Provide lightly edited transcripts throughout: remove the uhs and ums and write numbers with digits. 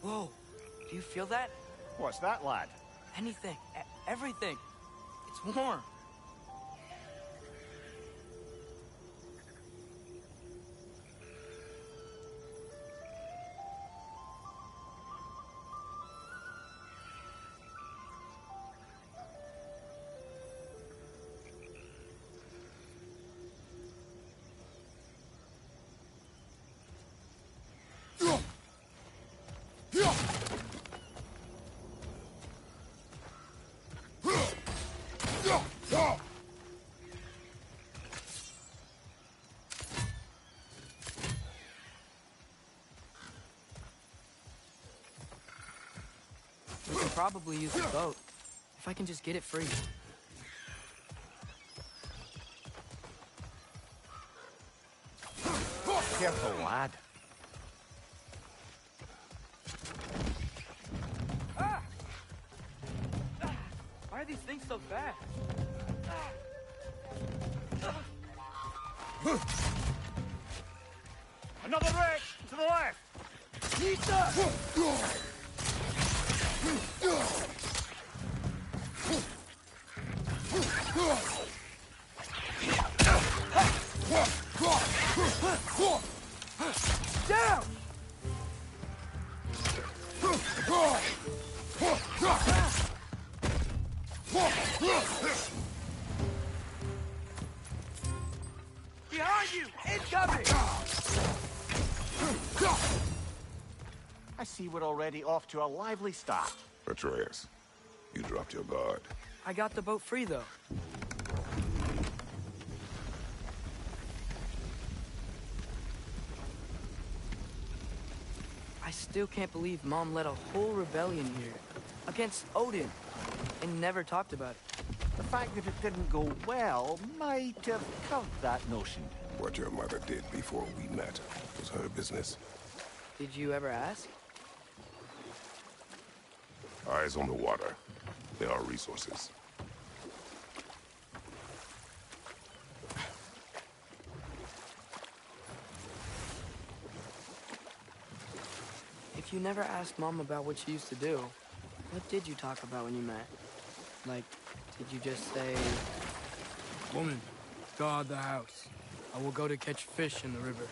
Whoa, do you feel that? What's that, lad? Anything, everything. It's warm. We could probably use the boat, if I can just get it free. Careful, lad. Ah! Why are these things so fast? Another wreck! To the left! Down! Behind you! Incoming! I see we're already off to a lively start. Atreus, you dropped your guard. I got the boat free, though. I still can't believe Mom led a whole rebellion here against Odin and never talked about it. The fact that it didn't go well might have covered that notion. What your mother did before we met was her business. Did you ever ask? Eyes on the water. There are resources. If you never asked Mom about what she used to do, what did you talk about when you met? Like, did you just say, "Woman, guard the house. I will go to catch fish in the river,"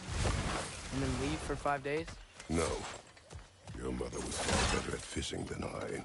and then leave for 5 days? No. Your mother was far better at fishing than I.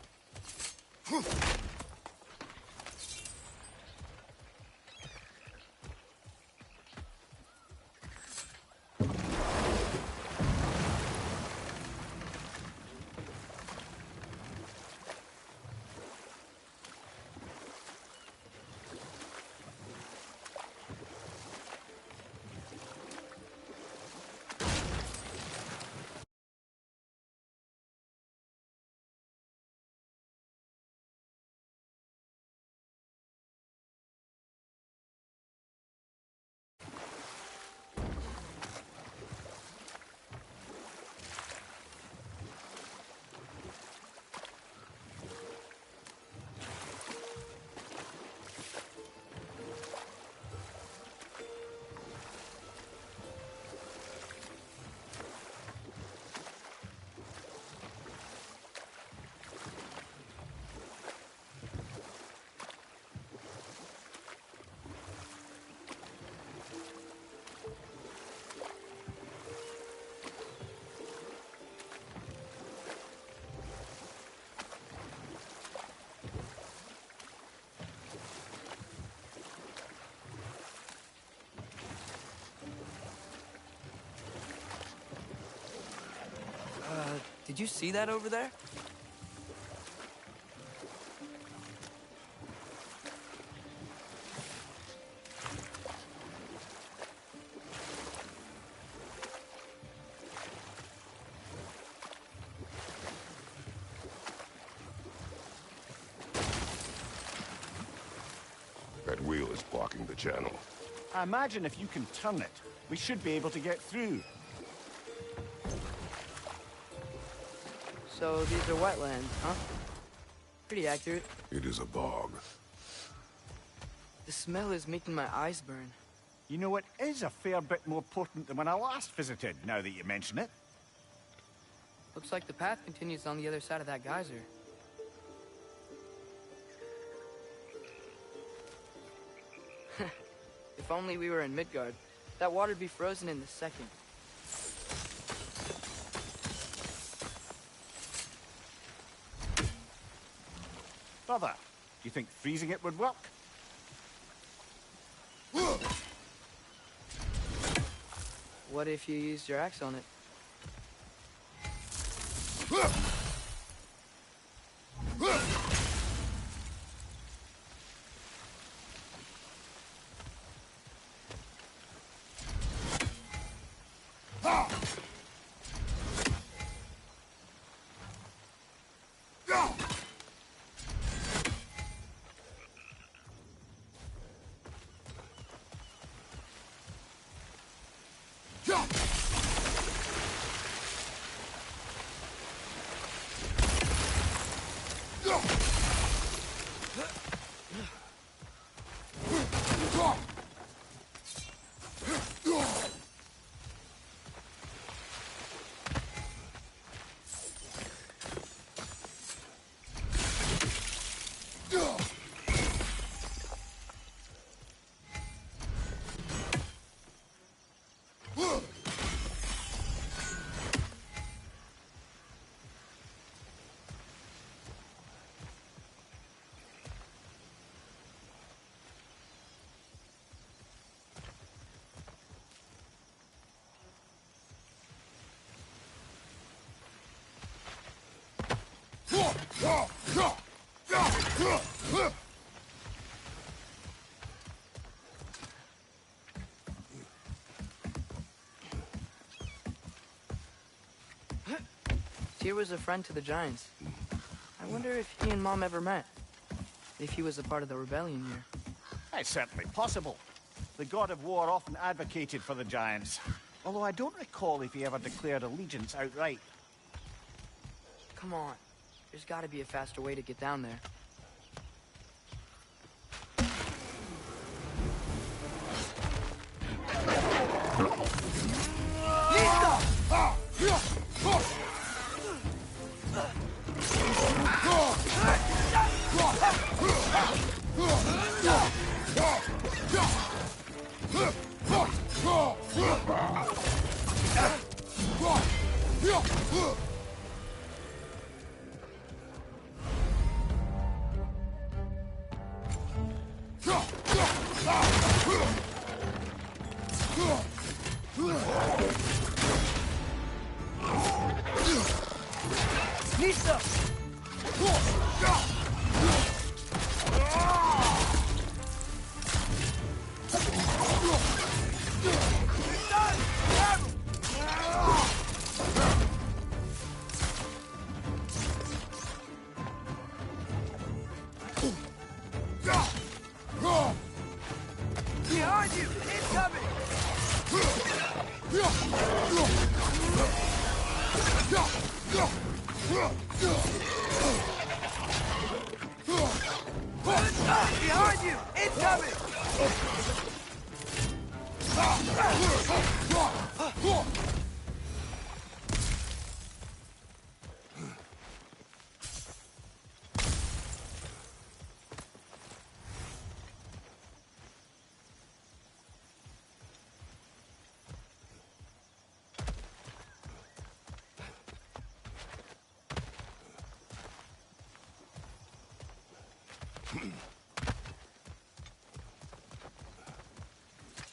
Did you see that over there? That wheel is blocking the channel. I imagine if you can turn it, we should be able to get through. So these are wetlands, huh? Pretty accurate. It is a bog. The smell is making my eyes burn. You know, it is a fair bit more potent than when I last visited, now that you mention it. Looks like the path continues on the other side of that geyser. If only we were in Midgard, that water'd be frozen in the second. Brother, do you think freezing it would work? What if you used your axe on it? Tyr was a friend to the giants. I wonder if he and Mom ever met. If he was a part of the rebellion here. It's certainly possible. The god of war often advocated for the giants. Although I don't recall if he ever declared allegiance outright. Come on. There's gotta be a faster way to get down there. Behind you! Incoming!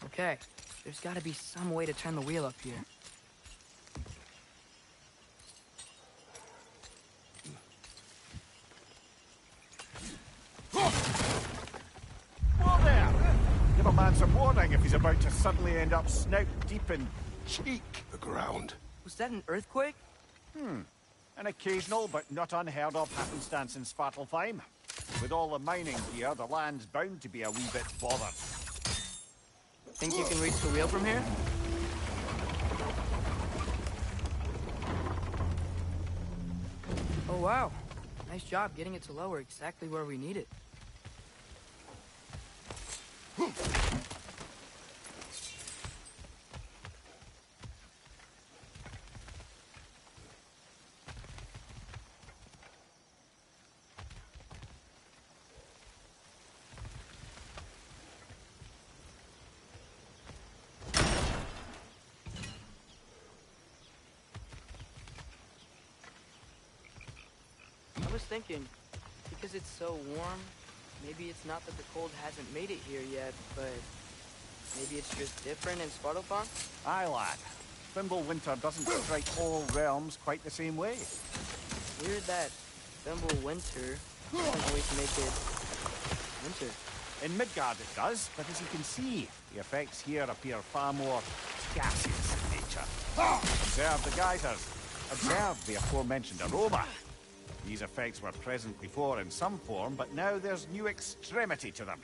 Okay, there's gotta be some way to turn the wheel up here. Whoa there! Give a man some warning if he's about to suddenly end up snout deep in cheek. The ground. Was that an earthquake? An occasional but not unheard of happenstance in Svartalfheim. With all the mining here, the land's bound to be a wee bit bothered. Think you can reach the wheel from here? Oh wow, nice job getting it to lower exactly where we need it. thinking, because it's so warm, maybe it's not that the cold hasn't made it here yet, but maybe it's just different in Svartalfheim? Aye, lad. Winter doesn't strike all realms quite the same way. Weird that Winter doesn't always make it winter. In Midgard it does, but as you can see, the effects here appear far more gaseous in nature. Observe the geysers. Observe the aforementioned aroma. These effects were present before in some form, but now there's new extremity to them.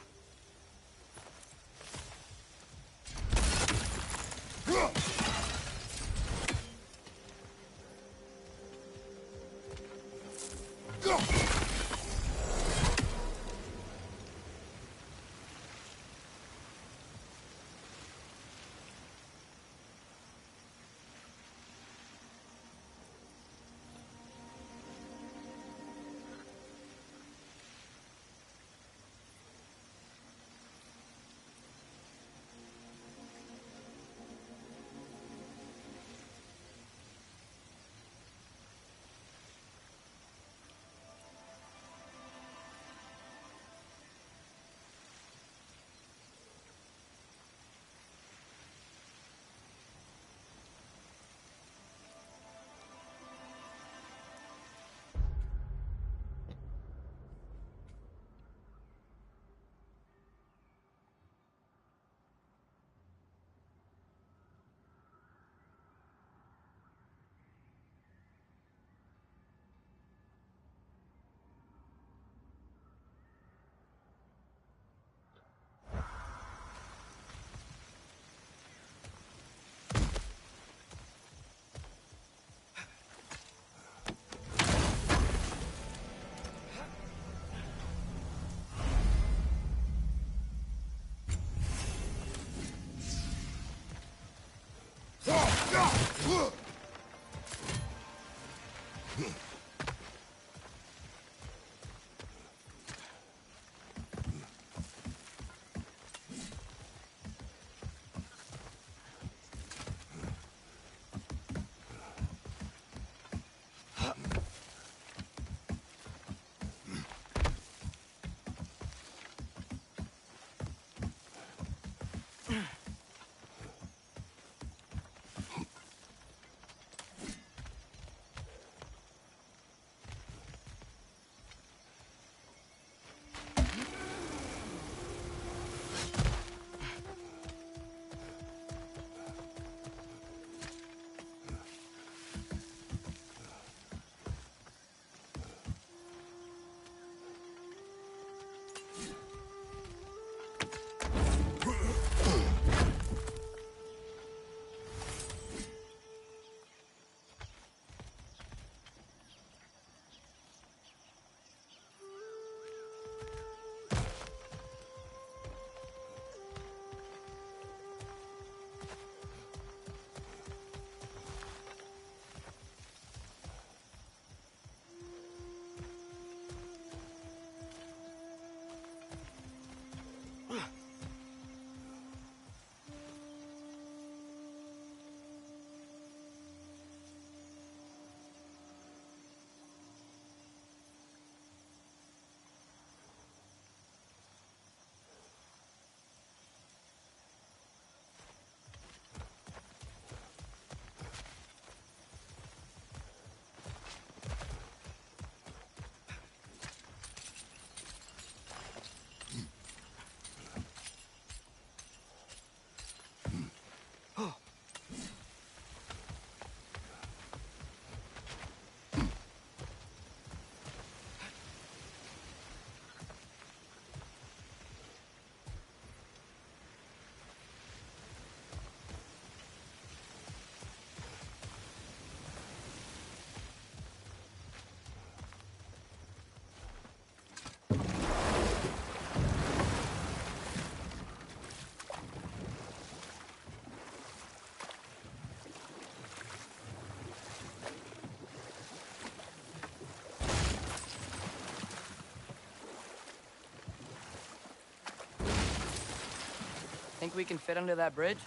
Think we can fit under that bridge?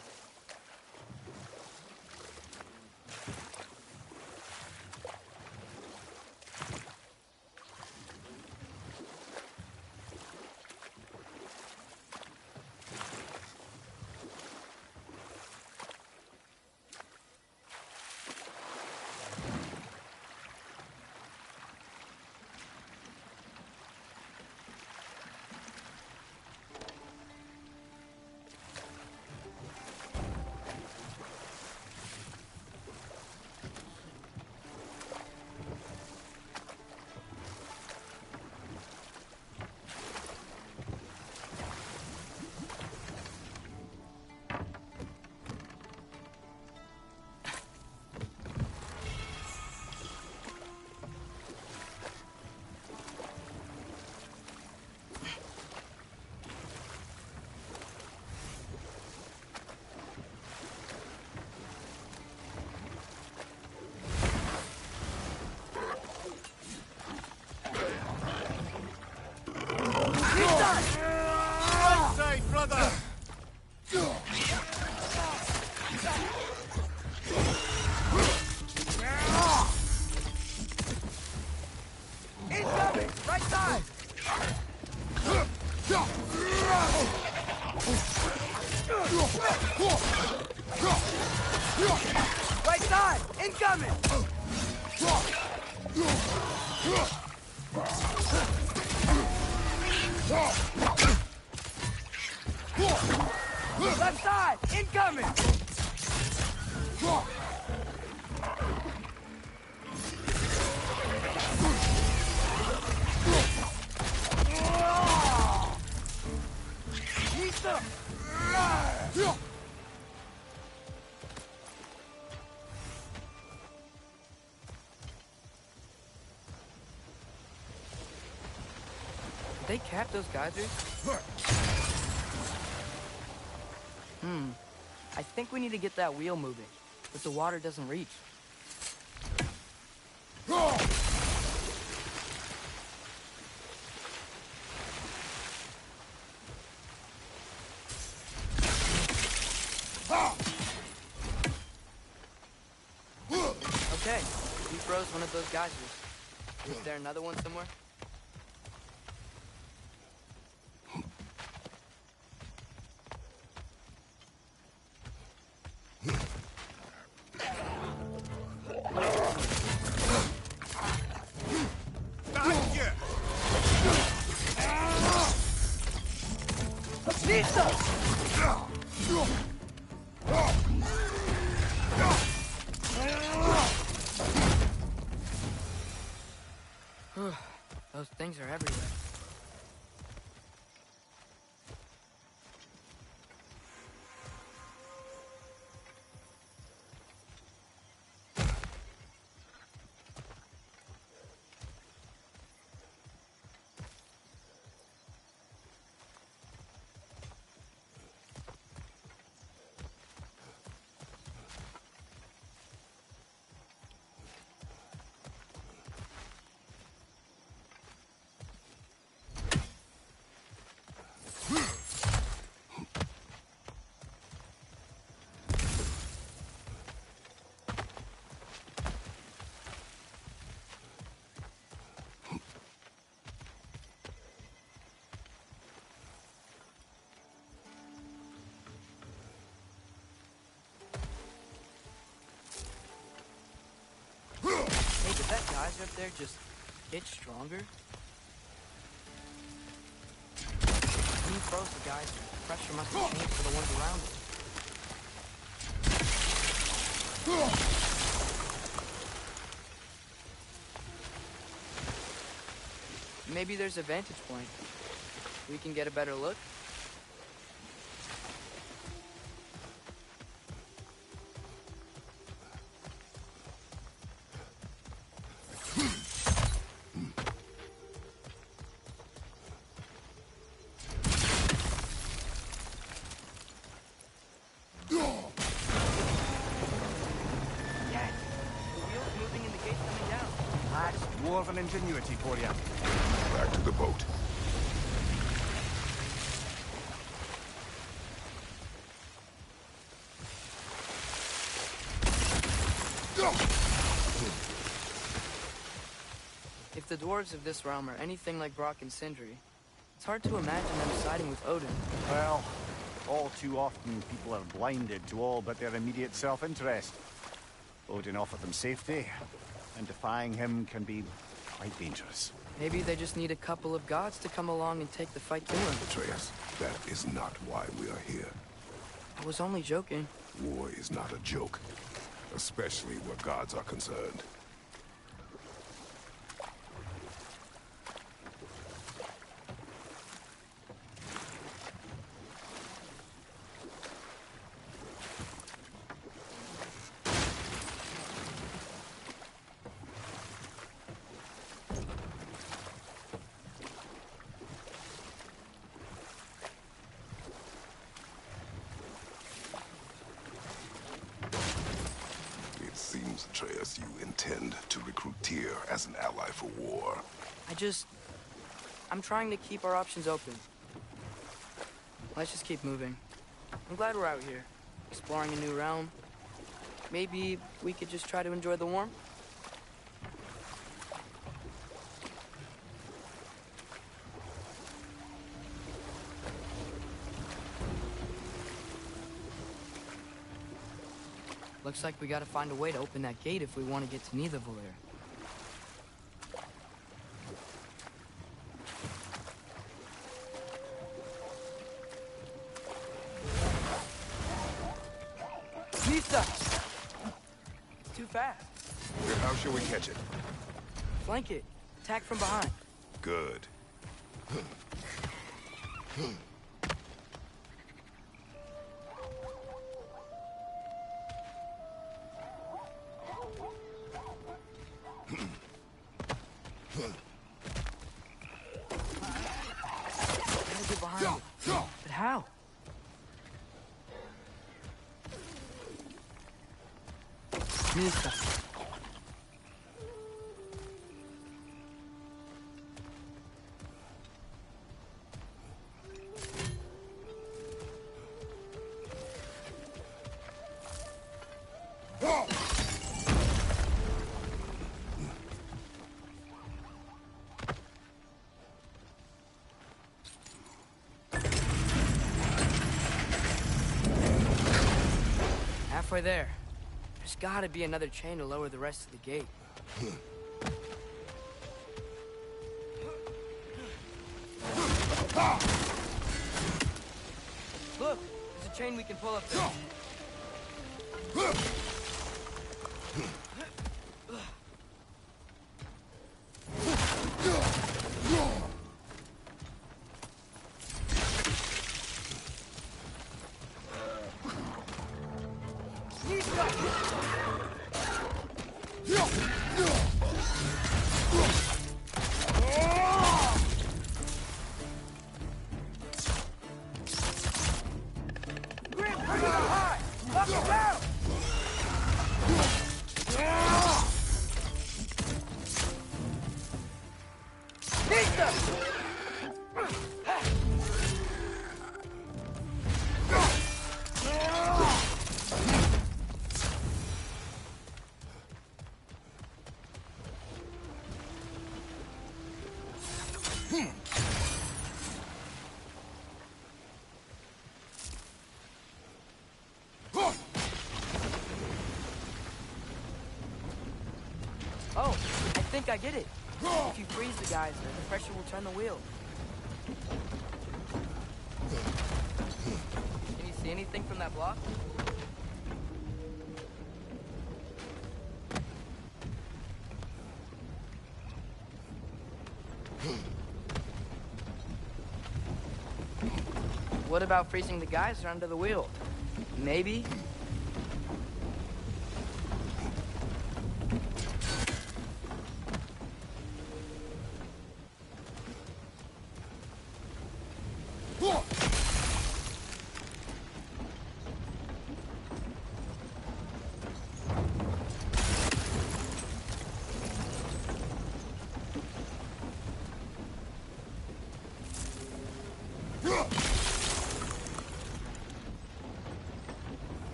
side, brother! Incoming! Right side! Right side! Incoming! Left side! Incoming! Did they cap those geysers? I think we need to get that wheel moving, but the water doesn't reach. Okay, we froze one of those geysers. Is there another one somewhere? Those things are everywhere. Hey, did that geyser up there just get stronger? When you froze the geyser, the pressure must have changed for the ones around it. Maybe there's a vantage point. We can get a better look. Ingenuity for you. Back to the boat. If the dwarves of this realm are anything like Brock and Sindri, it's hard to imagine them siding with Odin. Well, all too often people are blinded to all but their immediate self-interest. Odin offered them safety, and defying him can be quite dangerous. Maybe they just need a couple of gods to come along and take the fight to him. Atreus, that is not why we are here. I was only joking. War is not a joke, especially where gods are concerned. Atreus, you intend to recruit Tyr as an ally for war. I'm trying to keep our options open. let's just keep moving. I'm glad we're out here, exploring a new realm. Maybe we could just try to enjoy the warmth? Looks like we gotta find a way to open that gate if we want to get to Nidavellir. Misa! It's too fast. How shall we catch it? Flank it. Attack from behind. Good. Gotta get behind it. But how? Misa. Halfway there. There's gotta be another chain to lower the rest of the gate. Look, there's a chain we can pull up there. Oh, I think I get it. If you freeze the geyser, the pressure will turn the wheel. Can you see anything from that block? What about freezing the geyser under the wheel? Maybe?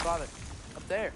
Father, up there.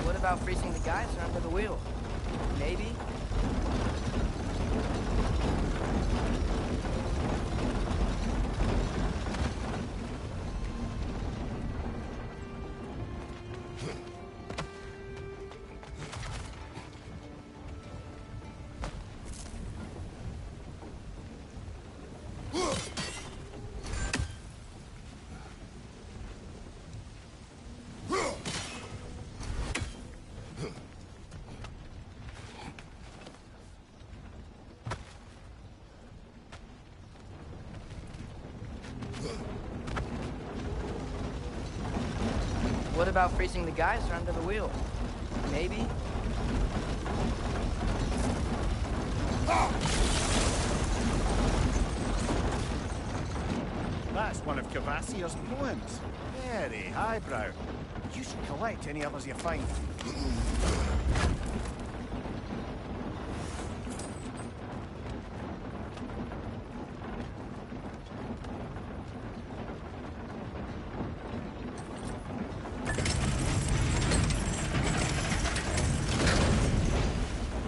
What about freezing the geyser under the wheel? Maybe? What about freezing the geyser under the wheel? Maybe? That's one of Kvasir's poems. Very highbrow. You should collect any others you find.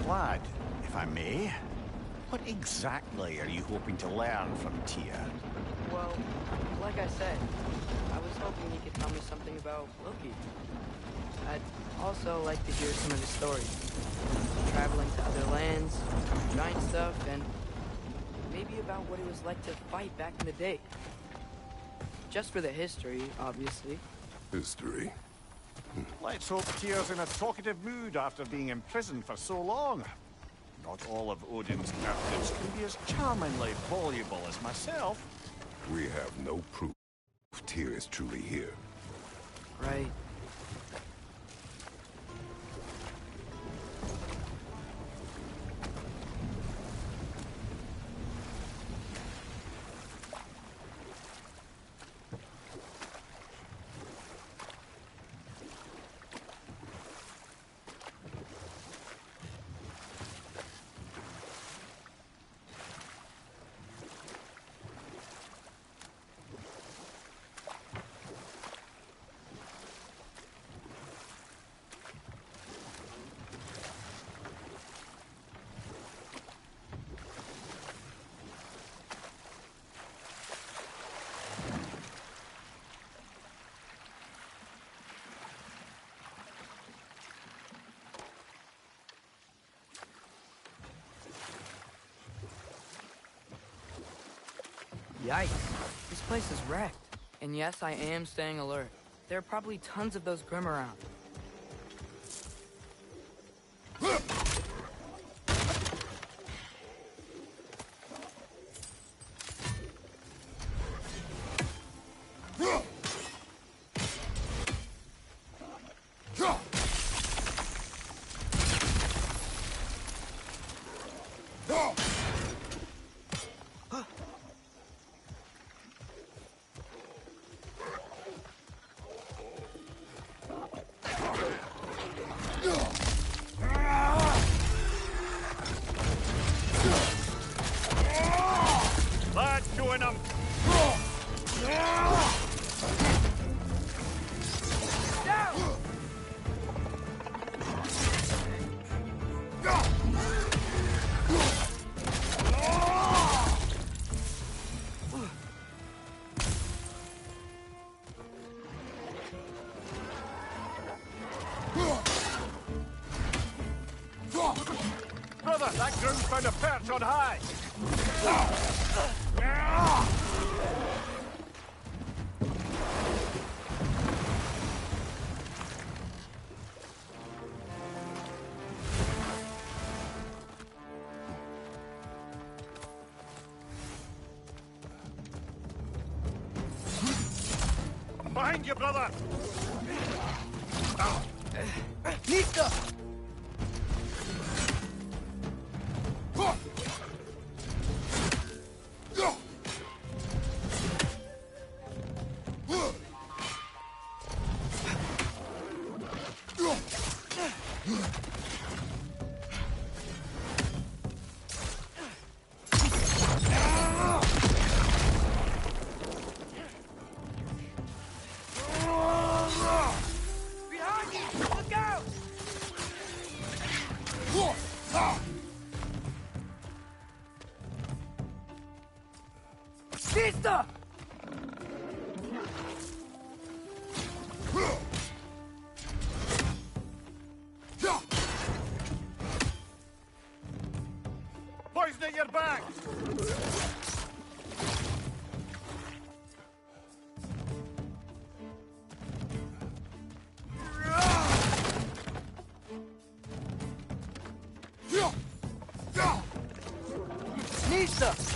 Lad, if I may, what exactly are you hoping to learn from Tyr? Well, like I said, I was hoping you could tell me something about Loki. I'd also like to hear some of his stories. Traveling to other lands, giant stuff, and maybe about what it was like to fight back in the day. Just for the history, obviously. History. Let's hope Tyr's in a talkative mood after being imprisoned for so long. Not all of Odin's captives can be as charmingly voluble as myself. We have no proof Tyr is truly here. Right. Yikes. This place is wrecked. And yes, I am staying alert. There are probably tons of those Grim around. Brother, that groom's found a perch on high! Behind you, brother! Nista! Nista! Poison at your back! Nista!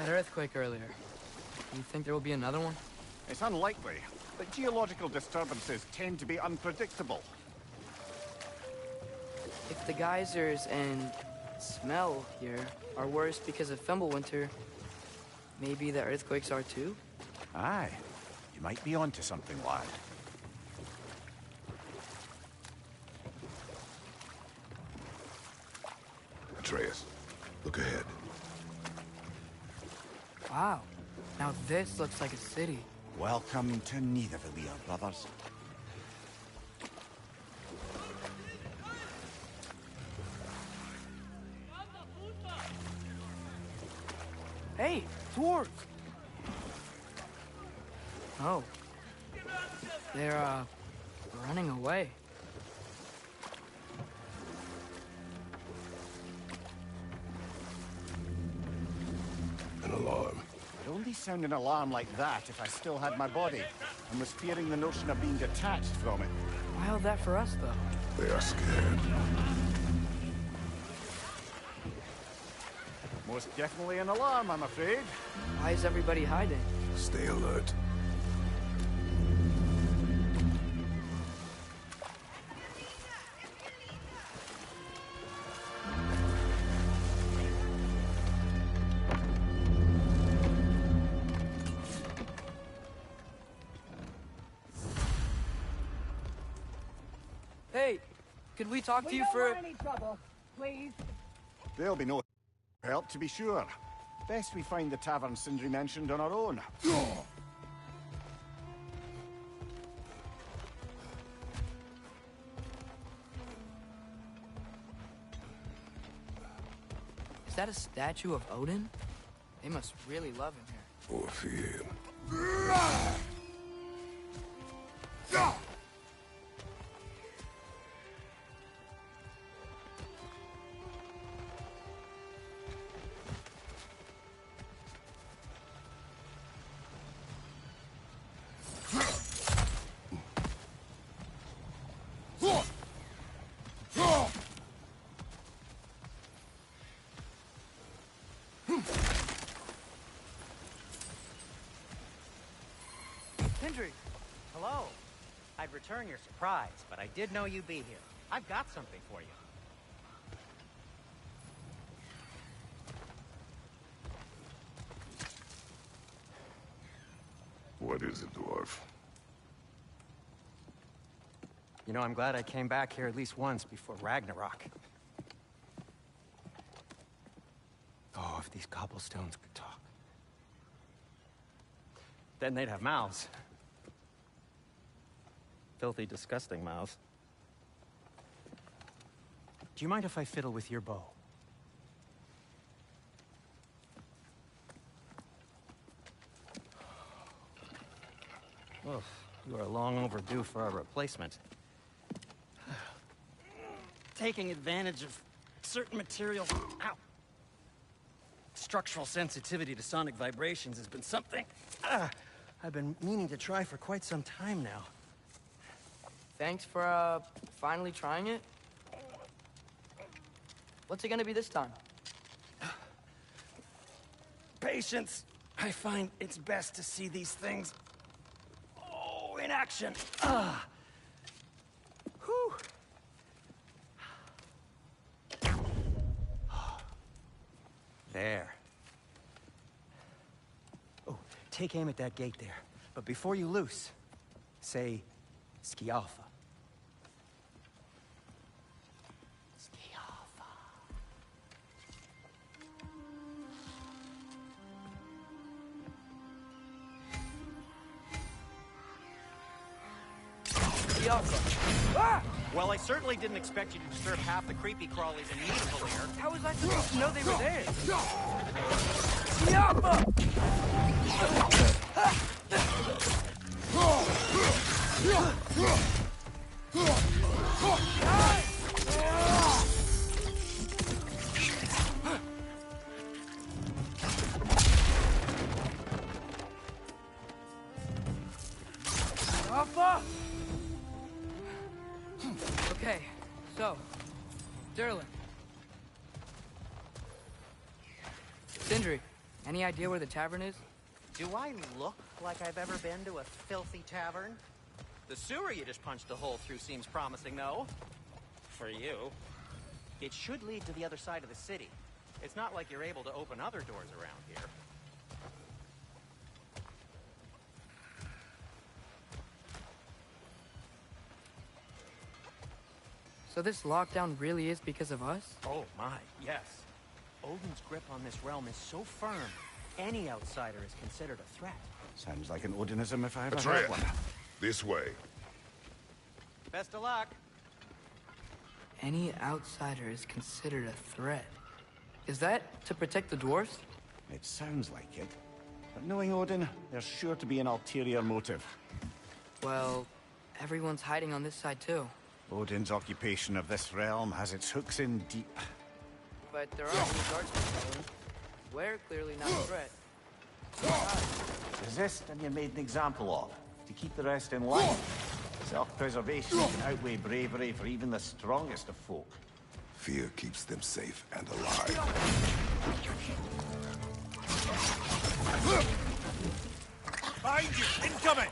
That earthquake earlier. You think there will be another one? It's unlikely, but geological disturbances tend to be unpredictable. If the geysers and smell here are worse because of Fimbulwinter, maybe the earthquakes are too? Aye, you might be onto something, lad. Atreus, look ahead. Wow. Now this looks like a city. Welcome to Nidavellir, brothers. Hey, dwarves! Oh. They're, running away. An alarm. I'd only sound an alarm like that if I still had my body, and was fearing the notion of being detached from it. Wild that for us, though. They are scared. Most definitely an alarm, I'm afraid. Why is everybody hiding? Stay alert. Hey, could we talk to you don't for... want any trouble, please. There'll be no help, to be sure. Best we find the tavern Sindri mentioned on our own. Is that a statue of Odin? They must really love him here. Or fear him. Hendry! Hello. I'd return your surprise, but I did know you'd be here. I've got something for you. What is it, dwarf? You know, I'm glad I came back here at least once before Ragnarok. Oh, if these cobblestones could talk. Then they'd have mouths. Filthy, disgusting mouths. Do you mind if I fiddle with your bow? Oh, you are long overdue for a replacement. Taking advantage of certain materials. Ow! Structural sensitivity to sonic vibrations has been something I've been meaning to try for quite some time now. Thanks for, finally trying it. What's it gonna be this time? Patience. I find it's best to see these things, in action. Whew. There. Oh, take aim at that gate there. But before you loose, say, Skialfa. Skialfa. Ah! Well, I certainly didn't expect you to disturb half the creepy crawlies in Nidavellir. How was I supposed to know they were there? Yappa! Okay, so, Durlin. Sindri, Any idea where the tavern is? Do I look like I've ever been to a filthy tavern? The sewer you just punched a hole through seems promising, though. For you. It should lead to the other side of the city. It's not like you're able to open other doors around here. So this lockdown really is because of us? Oh my, yes. Odin's grip on this realm is so firm, any outsider is considered a threat. Sounds like an Odinism if I ever heard Atreus, one. this way. Best of luck. Any outsider is considered a threat. Is that to protect the dwarves? It sounds like it. But knowing Odin, there's sure to be an ulterior motive. Well, everyone's hiding on this side too. Odin's occupation of this realm has its hooks in deep. But there aren't any guards patrolling. We're clearly not a threat. Resist and you're made an example of. To keep the rest in line. Self-preservation can outweigh bravery for even the strongest of folk. Fear keeps them safe and alive. Behind you! Incoming!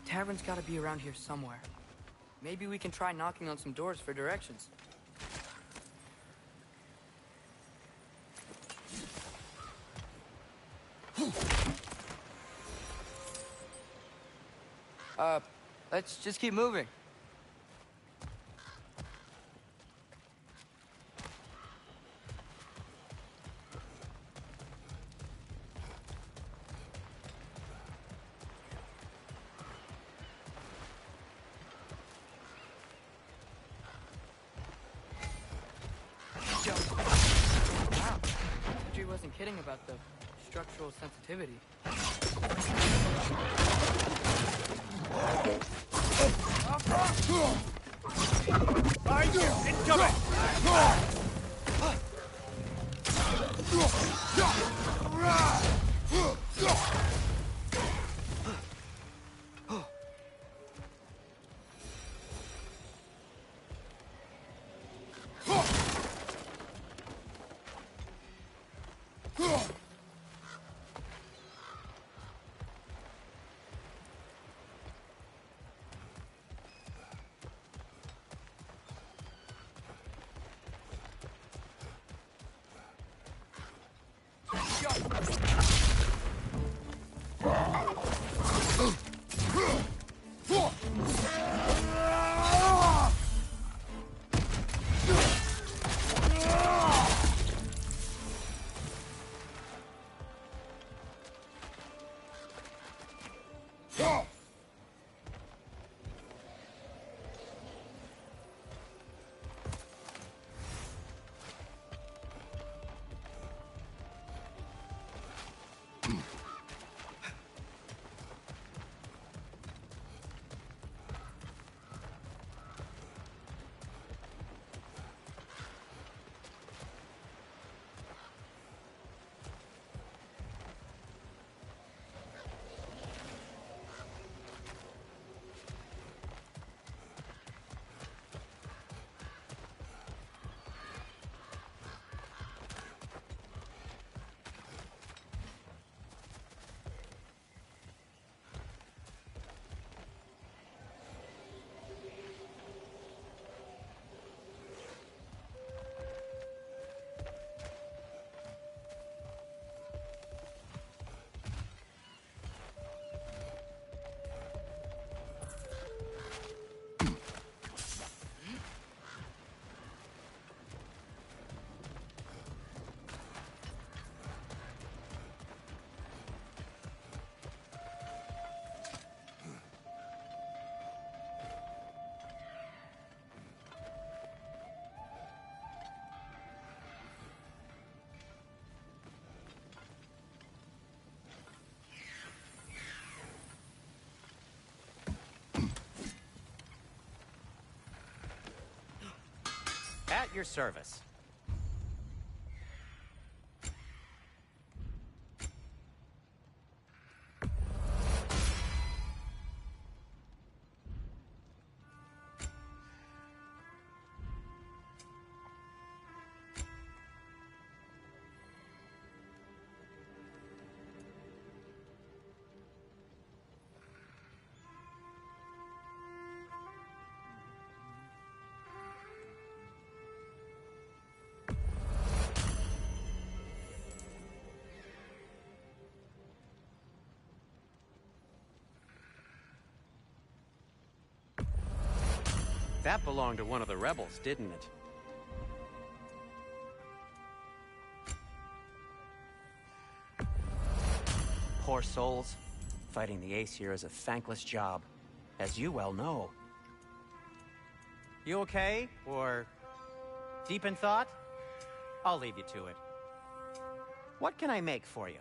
Tavern's gotta be around here somewhere. Maybe we can try knocking on some doors for directions. Let's just keep moving. Wow, Sentry wasn't kidding about the structural sensitivity. Behind you! Incoming! At your service. That belonged to one of the rebels, didn't it? Poor souls. Fighting the Aesir is a thankless job, as you well know. You okay? Or deep in thought? I'll leave you to it. What can I make for you?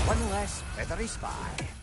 One less feathery spy.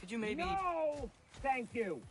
Could you maybe... No! Thank you!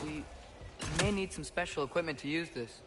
We may need some special equipment to use this.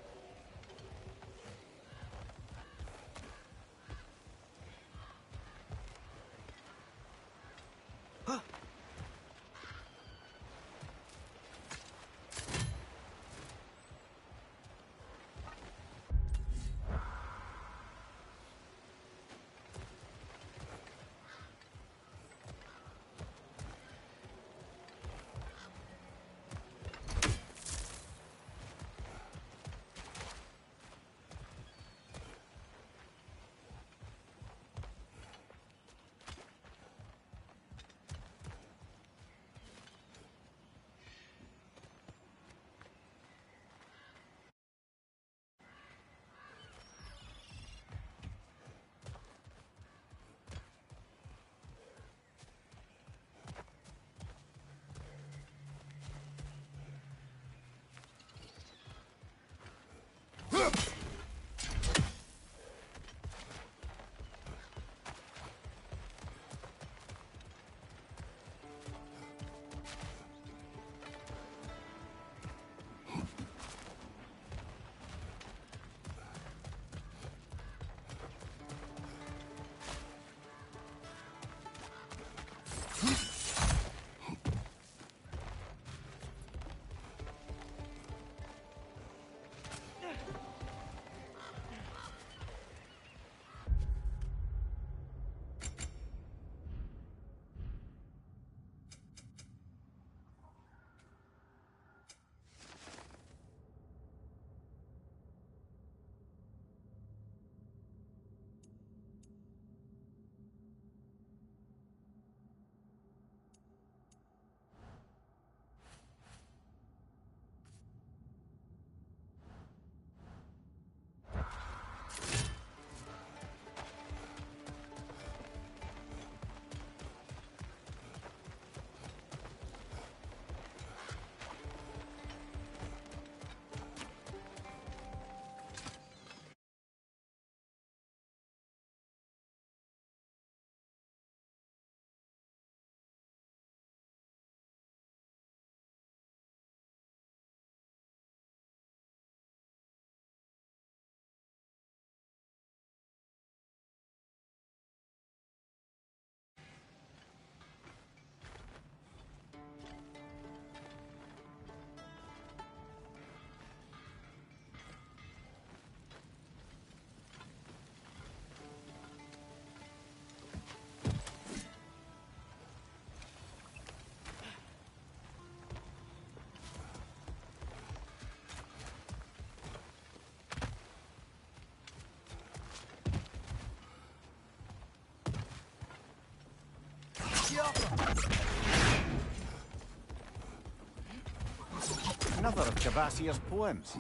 Another of Kvasir's poems.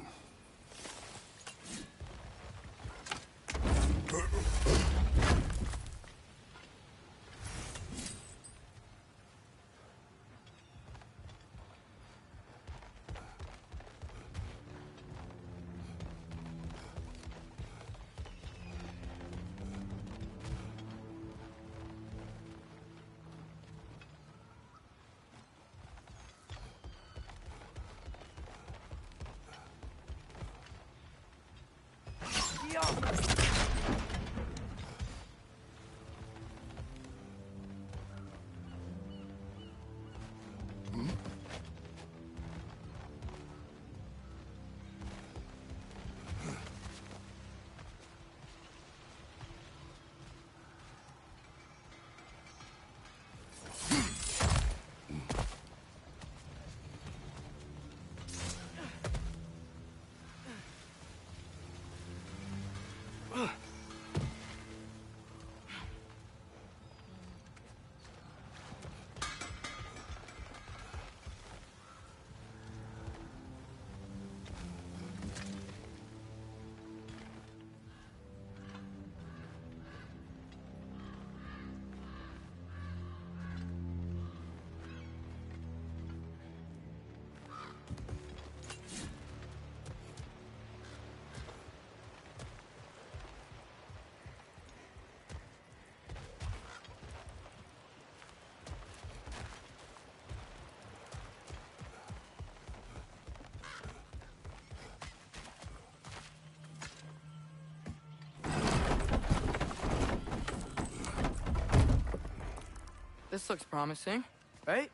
This looks promising, right?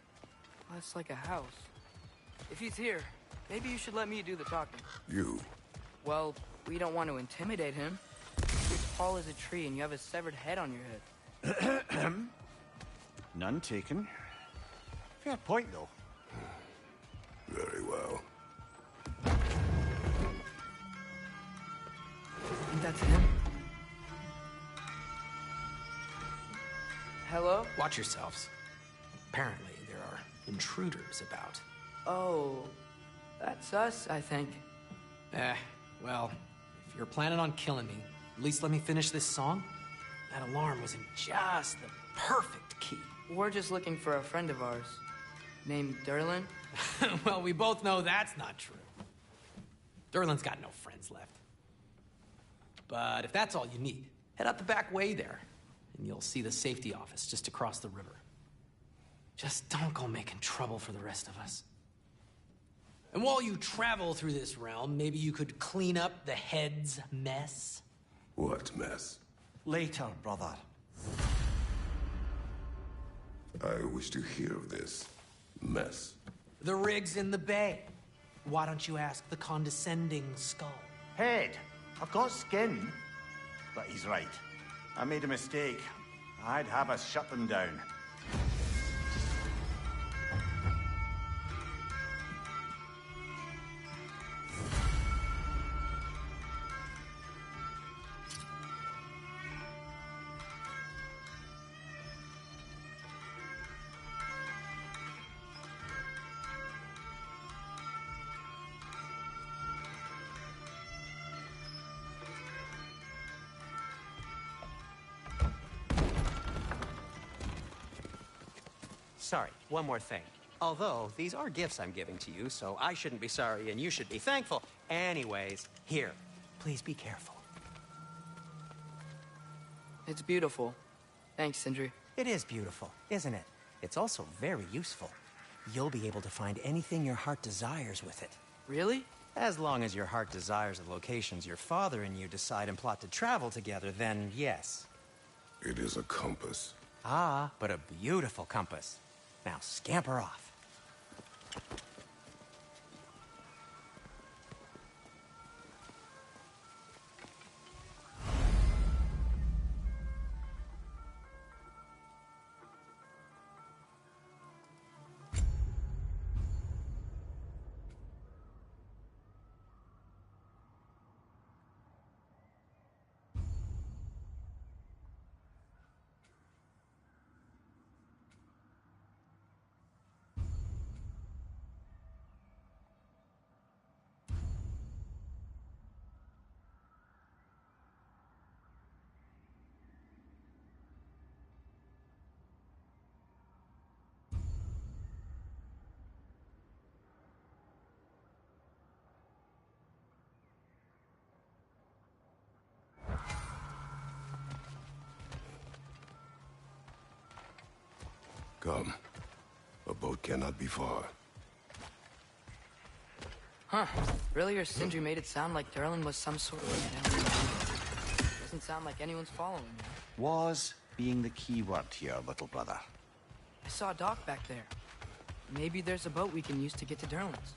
That's like a house. If he's here, maybe you should let me do the talking. You? Well, we don't want to intimidate him. You're tall as a tree and you have a severed head on your head. None taken. Fair point, though. Very well. Think that's him? Hello? Watch yourselves. Apparently, there are intruders about. Oh, that's us, I think. Well, if you're planning on killing me, at least let me finish this song. That alarm was in just the perfect key. We're just looking for a friend of ours, named Durlin. Well, we both know that's not true. Durlin's got no friends left. But if that's all you need, head out the back way there, and you'll see the safety office just across the river. Just don't go making trouble for the rest of us. And while you travel through this realm, maybe you could clean up the head's mess? What mess? Later, brother. I wish to hear of this mess. The rig's in the bay. Why don't you ask the condescending skull? Head, I've got skin. But he's right. I made a mistake. I'd have us shut them down. Sorry, one more thing. Although, these are gifts I'm giving to you, so I shouldn't be sorry and you should be thankful. Anyways, here, please be careful. It's beautiful. Thanks, Sindri. It is beautiful, isn't it? It's also very useful. You'll be able to find anything your heart desires with it. Really? As long as your heart desires the locations your father and you decide and plot to travel together, then yes. It is a compass. Ah, but a beautiful compass. Now scamper off. Come. A boat cannot be far. Huh. Earlier, Sindri made it sound like Durlin was some sort of... Doesn't sound like anyone's following me. Was being the key word here, little brother. I saw a dock back there. Maybe there's a boat we can use to get to Durlin's.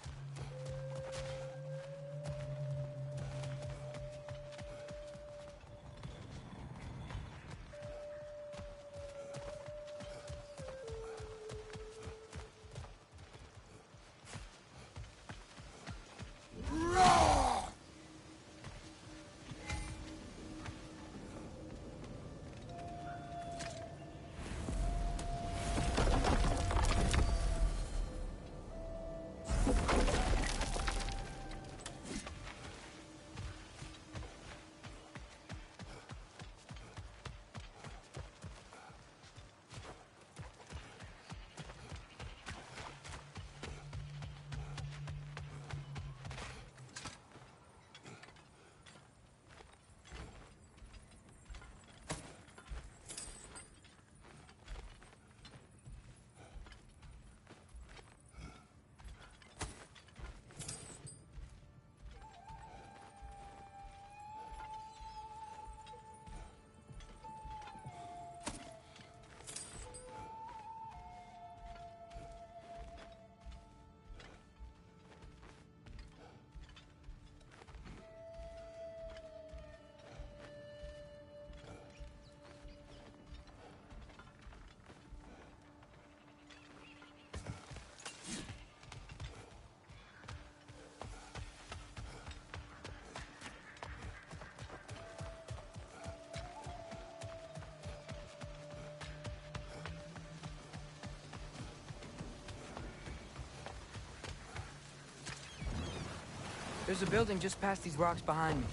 There's a building just past these rocks behind me.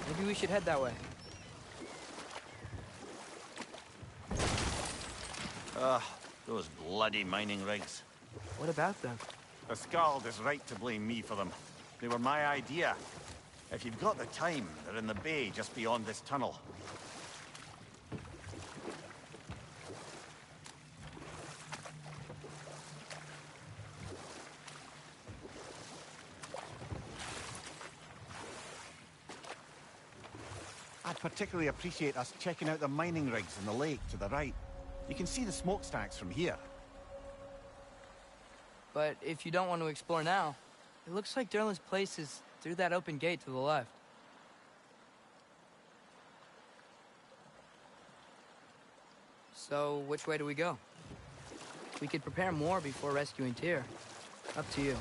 Maybe we should head that way. Those bloody mining rigs. What about them? The Skald is right to blame me for them. They were my idea. If you've got the time, they're in the bay just beyond this tunnel. I'd particularly appreciate us checking out the mining rigs in the lake to the right. You can see the smokestacks from here. But if you don't want to explore now, it looks like Durlin's place is through that open gate to the left. So, which way do we go? We could prepare more before rescuing Tyr. Up to you.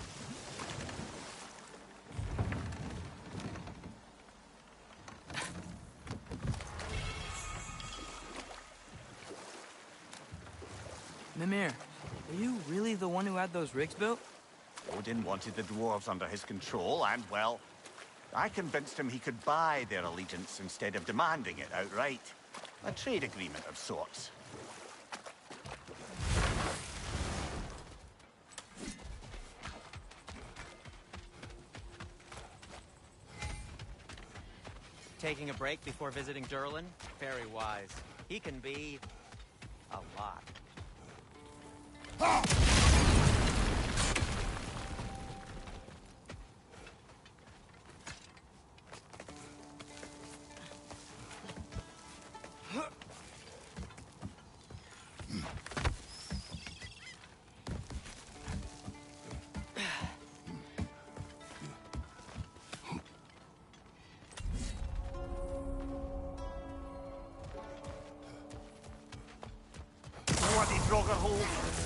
Mimir, are you really the one who had those rigs built? Odin wanted the dwarves under his control, and, well, I convinced him he could buy their allegiance instead of demanding it outright. A trade agreement of sorts. Taking a break before visiting Durlin? Very wise. He can be... a lot.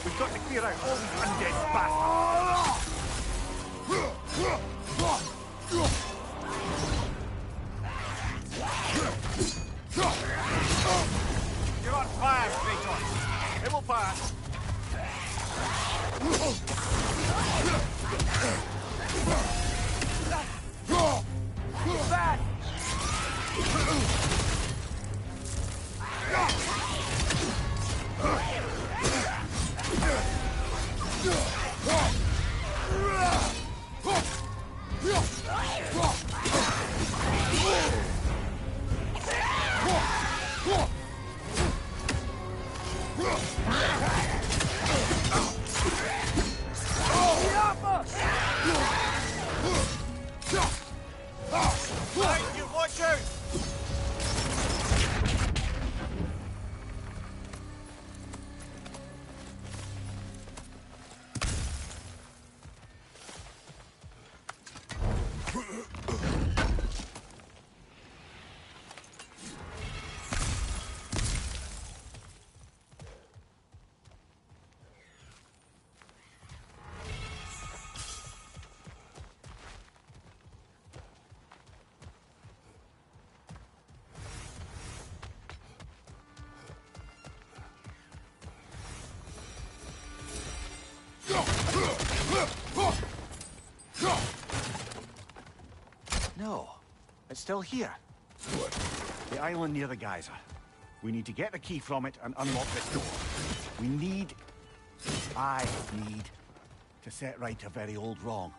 We've got to clear out all these undead bastards! You're on fire, Kratos! It will pass! Get back! still here. What? The island near the geyser. We need to get the key from it and unlock this door. I need to set right a very old wrong.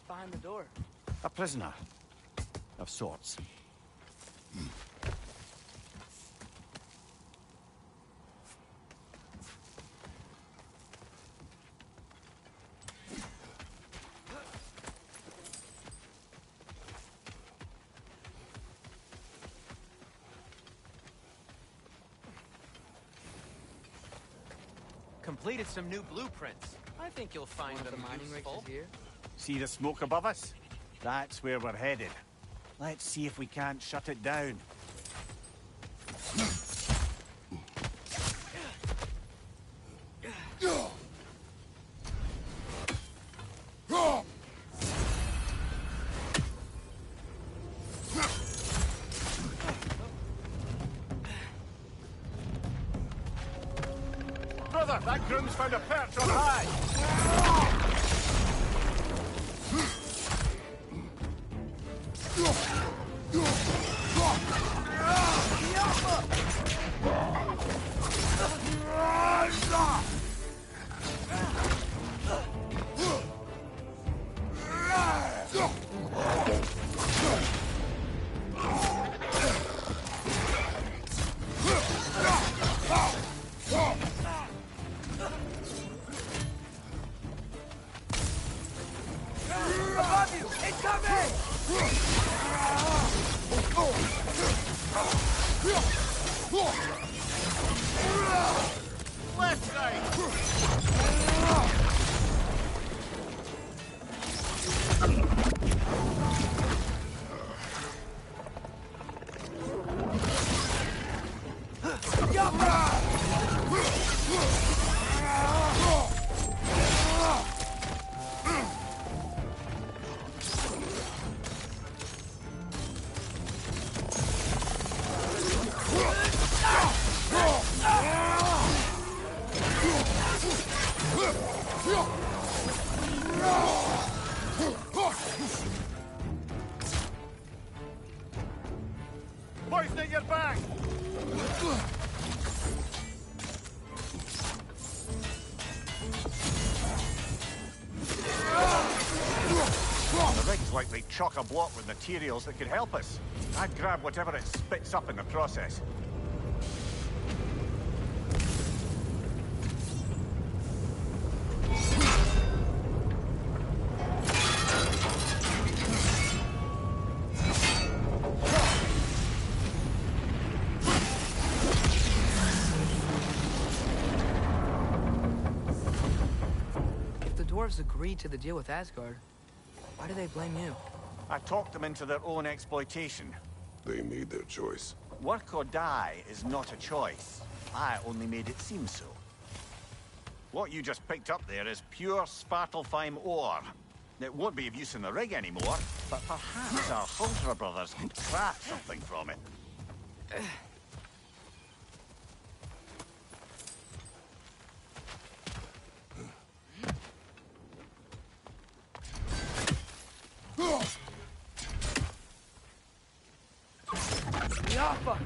Behind the door. A prisoner. Of sorts. Completed some new blueprints. I think you'll find One of them the mining rigs useful. is here. See the smoke above us? That's where we're headed. Let's see if we can't shut it down. Brother, that groom's found a perch on high! Above you! Incoming! Left side! Poisoning your back! The rig's likely chock-a-block with materials that could help us. I'd grab whatever it spits up in the process. If the dwarves agreed to the deal with Asgard, why do they blame you? I talked them into their own exploitation. They made their choice. Work or die is not a choice. I only made it seem so. What you just picked up there is pure Svartalfheim ore. It won't be of use in the rig anymore, but perhaps our Huldra brothers could craft something from it. Yappa!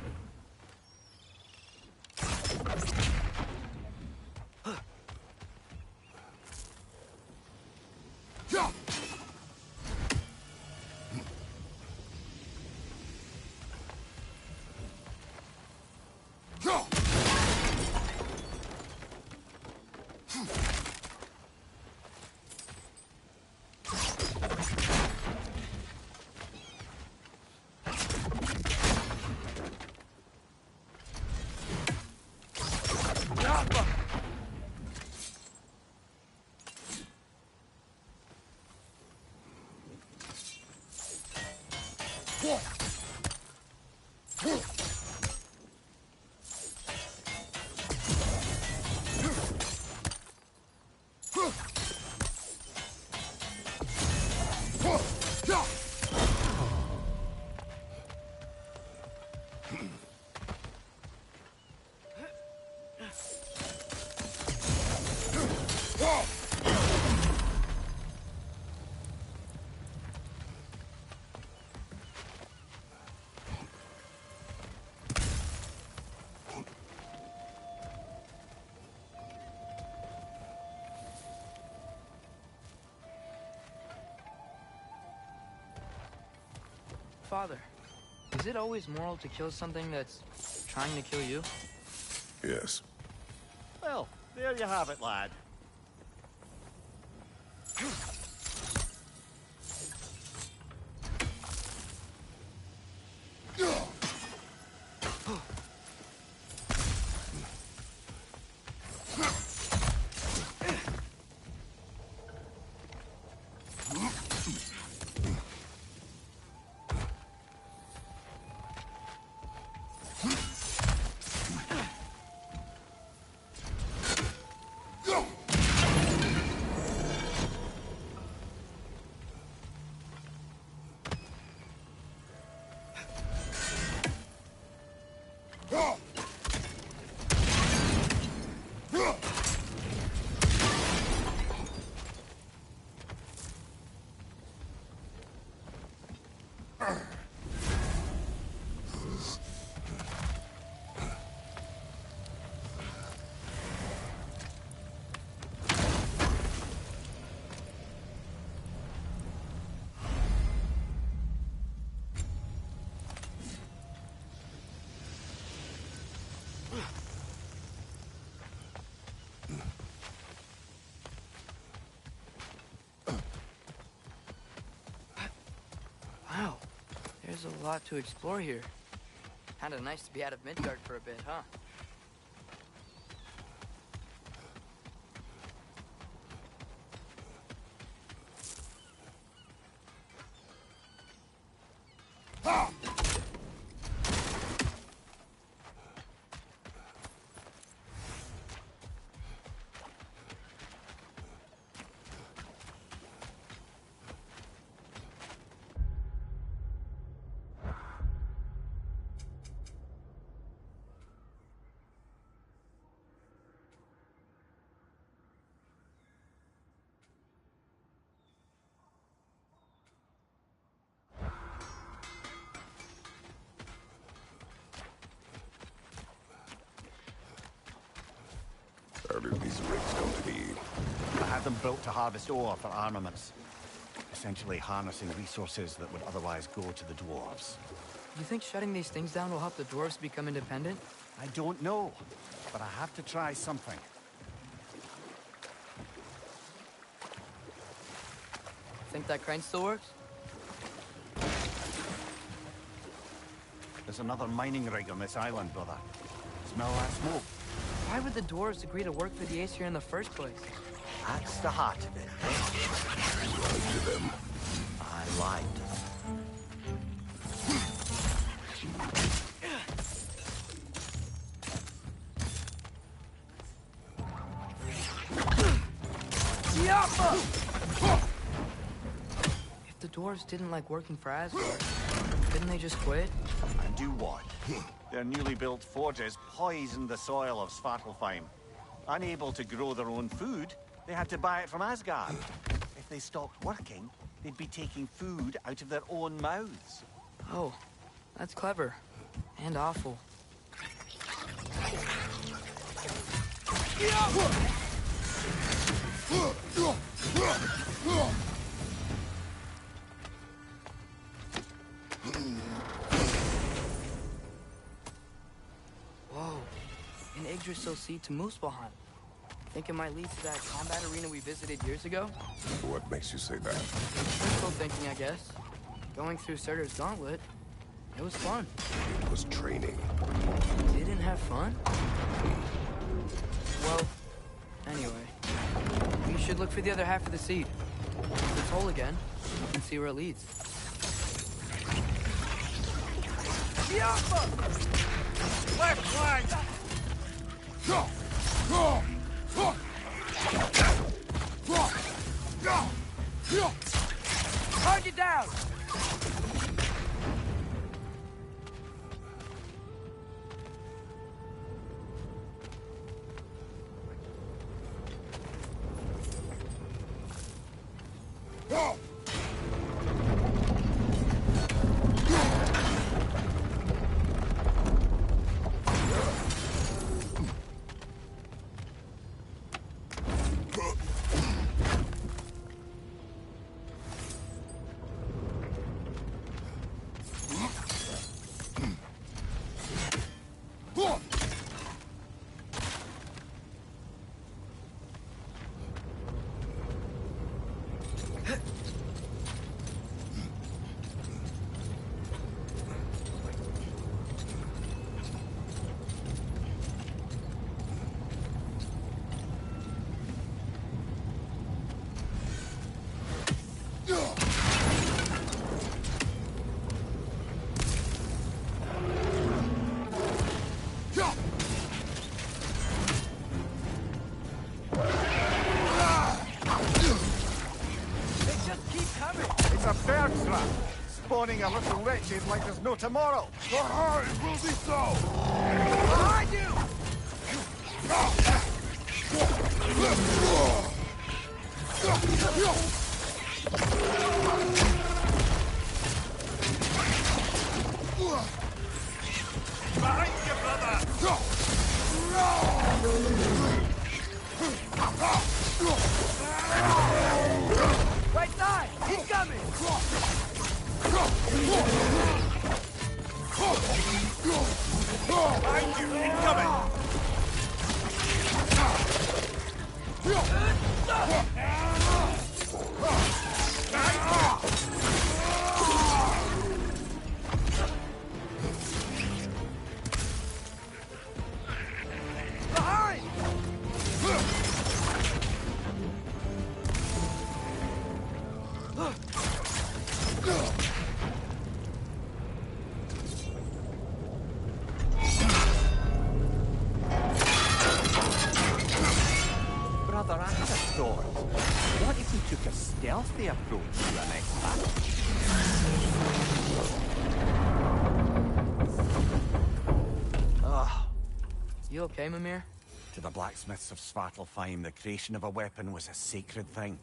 Father, is it always moral to kill something that's trying to kill you? Yes. Well, there you have it, lad. Wow, there's a lot to explore here. Kinda nice to be out of Midgard for a bit, huh? How did these rigs come to be? I had them built to harvest ore for armaments. Essentially harnessing resources that would otherwise go to the dwarves. You think shutting these things down will help the dwarves become independent? I don't know, but I have to try something. Think that crane still works? There's another mining rig on this island, brother. Smell that smoke? Why would the dwarves agree to work for the Aesir in the first place? That's the heart of it. Lied to them. I lied to them. If the dwarves didn't like working for Asgard, couldn't they just quit? And do what? Their newly built forges poisoned the soil of Svartalfheim. Unable to grow their own food, they had to buy it from Asgard. If they stopped working, they'd be taking food out of their own mouths. Oh, that's clever. And awful. Whoa. An Yggdrasil seed to Muspelheim. Think it might lead to that combat arena we visited years ago? What makes you say that? Wishful thinking, I guess. Going through Surtur's gauntlet, it was fun. It was training. Didn't have fun? Well, anyway. We should look for the other half of the seed. It's whole again, and see where it leads. Left flank! Target down! Spawning a little wretched like there's no tomorrow. Aye, will be so! Behind you! Behind you, brother! Right side! He's coming! Behind you! Incoming! Behind! Brother, I had a thought. What if we took a stealthy approach to our next battle? You okay, Mimir? To the blacksmiths of Svartalfheim, the creation of a weapon was a sacred thing.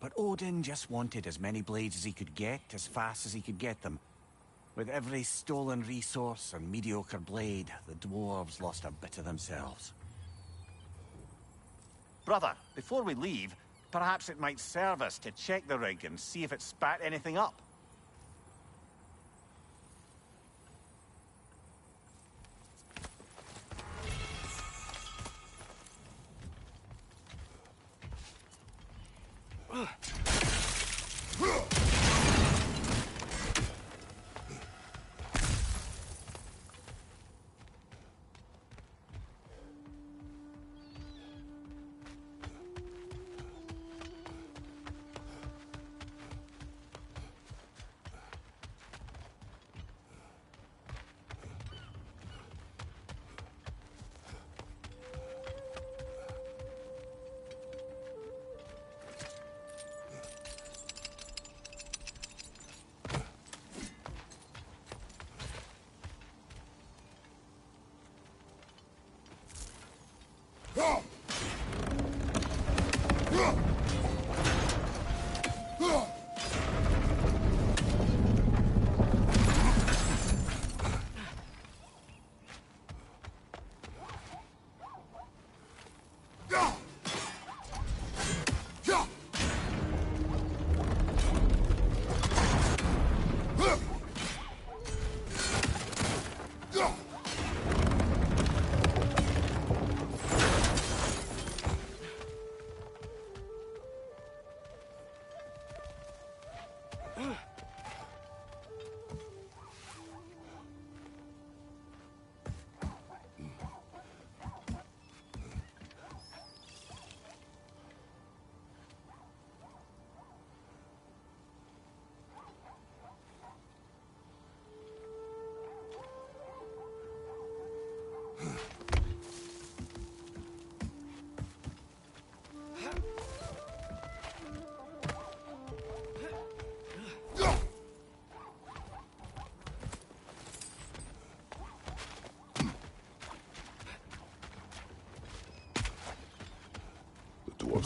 But Odin just wanted as many blades as he could get, as fast as he could get them. With every stolen resource and mediocre blade, the dwarves lost a bit of themselves. Brother, before we leave, perhaps it might serve us to check the rig and see if it spat anything up.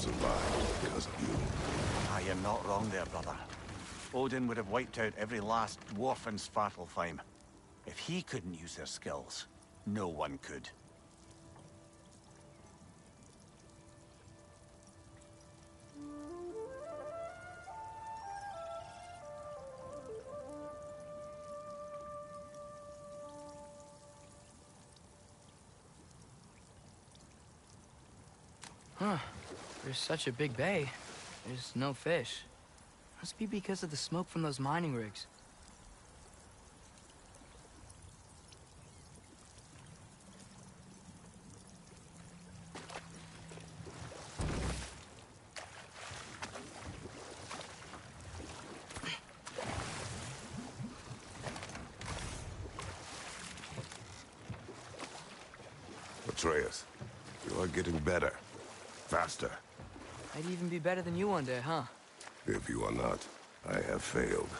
survived because of you. Ah, you're not wrong there, brother. Odin would have wiped out every last dwarf in Svartalfheim. If he couldn't use their skills, no one could. Huh. There's such a big bay. There's no fish. Must be because of the smoke from those mining rigs. Atreus, you are getting better. Faster. I'd even be better than you one day, huh? If you are not, I have failed.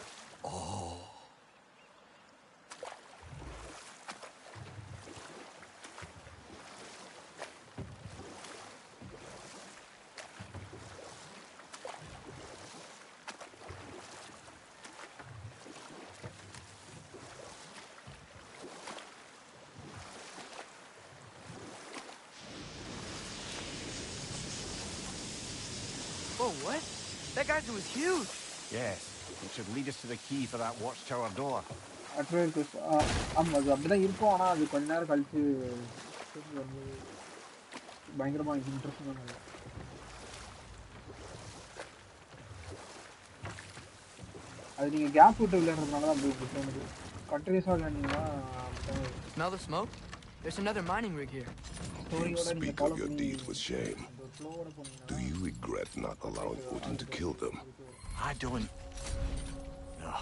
Whoa, what? That geyser was huge. Yes, it should lead us to the key for that watchtower door. Atreus, ஆமா அது அப்படிதான் இருக்கும். ஆனா அது கொஞ்ச நேரம் கழிச்சு பயங்கரமா இன்ட்ரெஸ்டிங்கா இருக்கும். அது நீங்க கேப் விட்டு விளையாடுறதுனால தான் அப்படி தோணுது. கண்டினியூஸா விளையாடுனீங்கன்னா Smell the smoke? There's another mining rig here. You speak of your deed with shame. Do you regret not allowing Odin to kill them? I don't... No.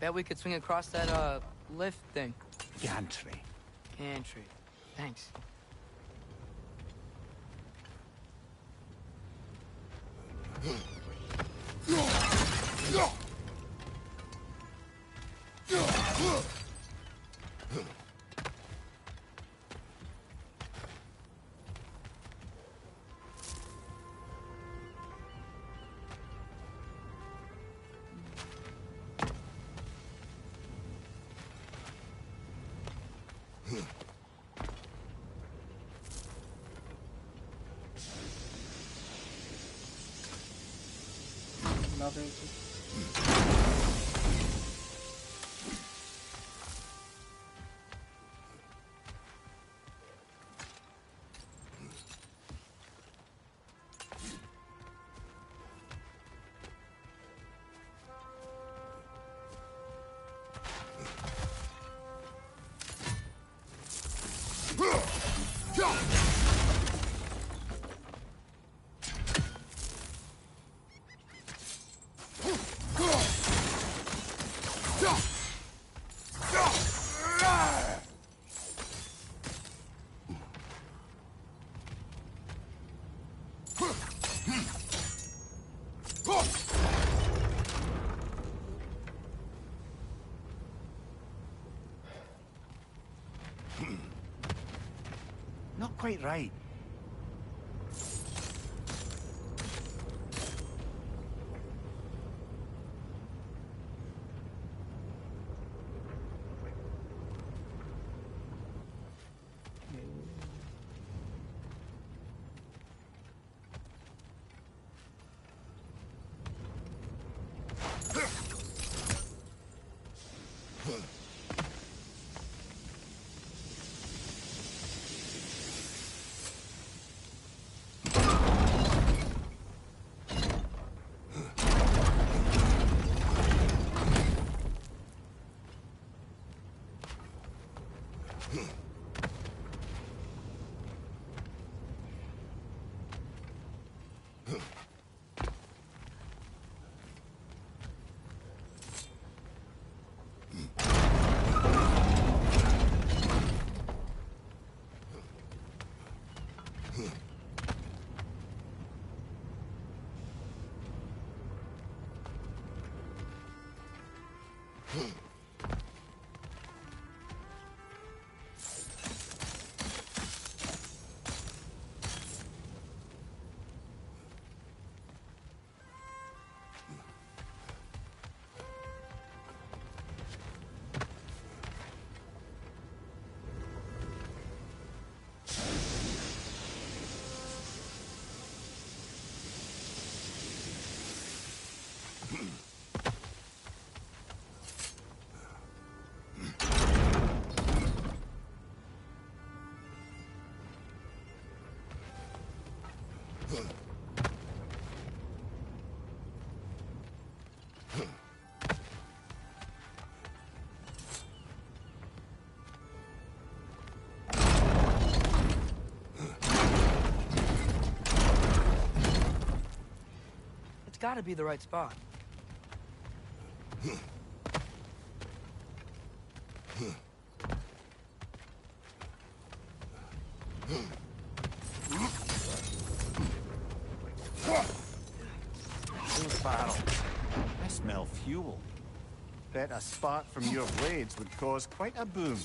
Bet we could swing across that, lift thing. Gantry. Gantry. Thanks. Not quite right. It's gotta be the right spot. Barrel. I smell fuel. Bet a spark from your blades would cause quite a boom.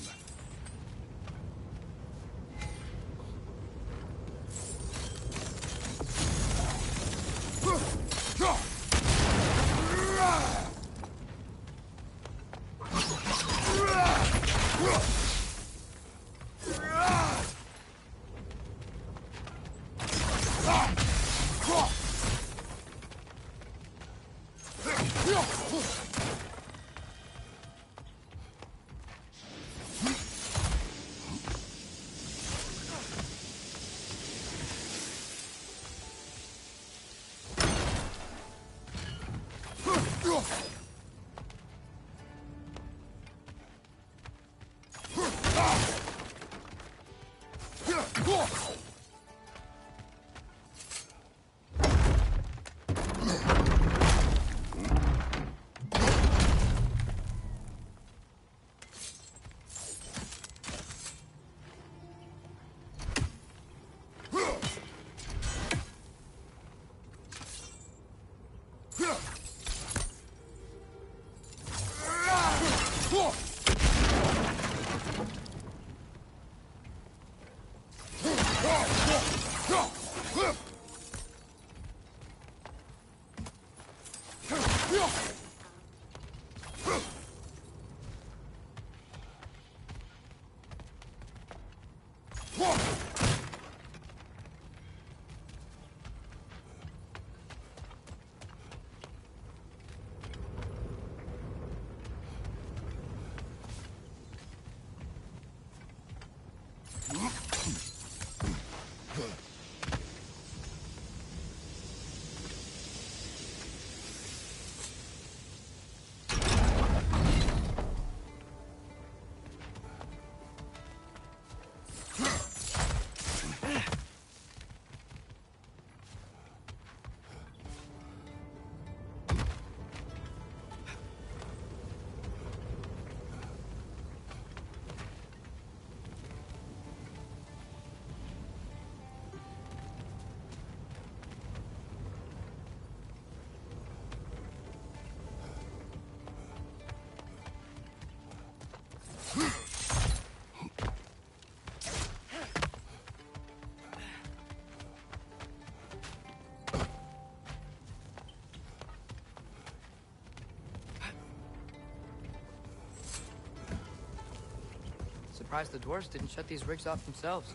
Surprised the dwarves didn't shut these rigs off themselves.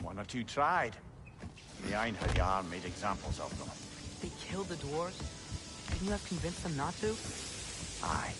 One or two tried. The Einherjar made examples of them. They killed the dwarves? Couldn't you have convinced them not to? Aye.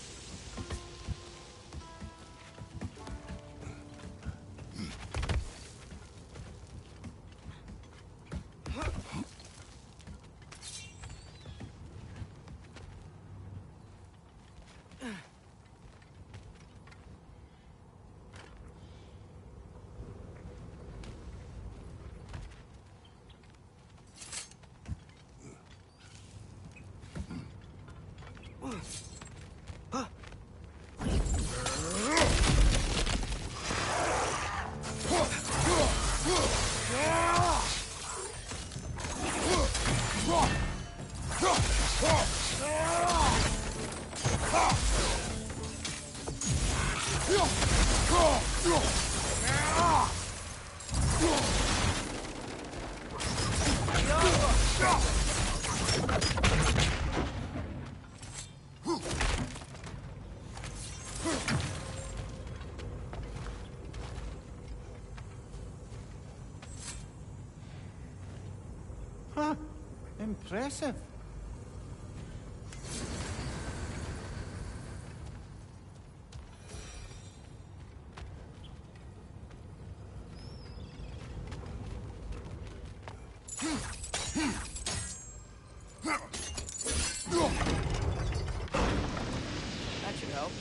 Huh. Impressive. That should help.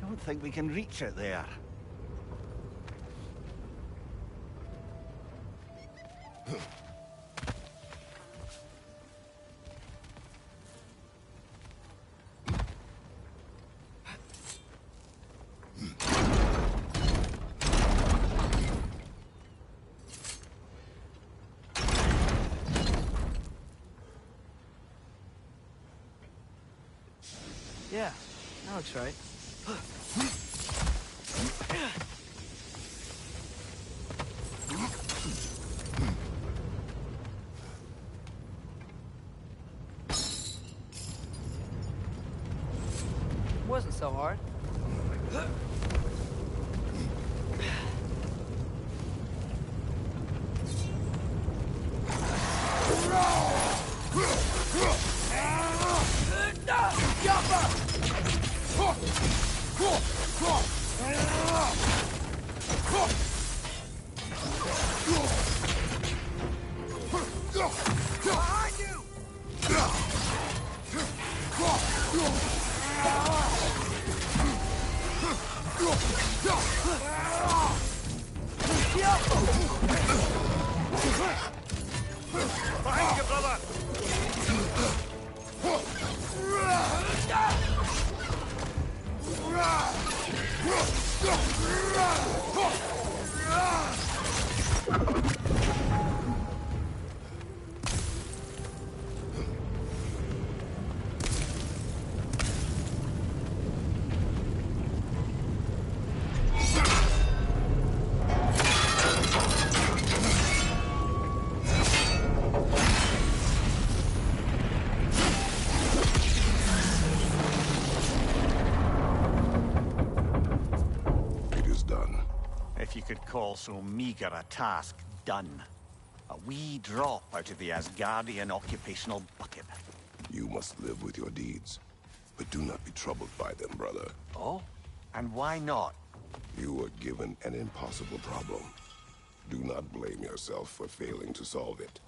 Don't think we can reach it there. Yeah, that looks right. Wasn't so hard. Behind you, brother! If you could call so meager a task done. A wee drop out of the Asgardian occupational bucket. You must live with your deeds, but do not be troubled by them, brother. Oh? And why not? You were given an impossible problem. Do not blame yourself for failing to solve it.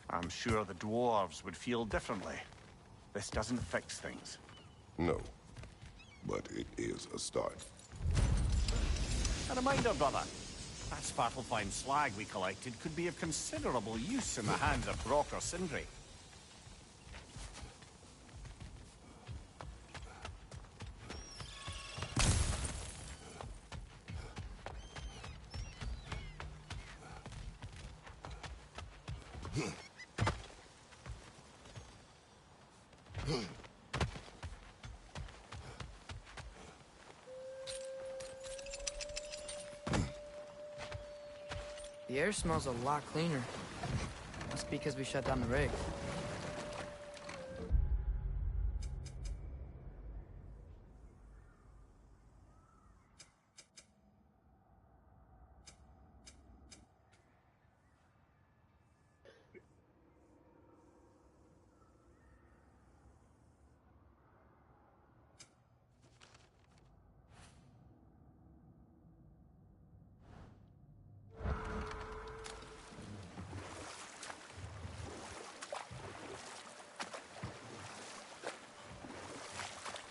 I'm sure the dwarves would feel differently. This doesn't fix things. No, but it is a start. A reminder, brother. That Svartalfheim slag we collected could be of considerable use in the hands of Brock or Sindri. The air smells a lot cleaner. Must be because we shut down the rig.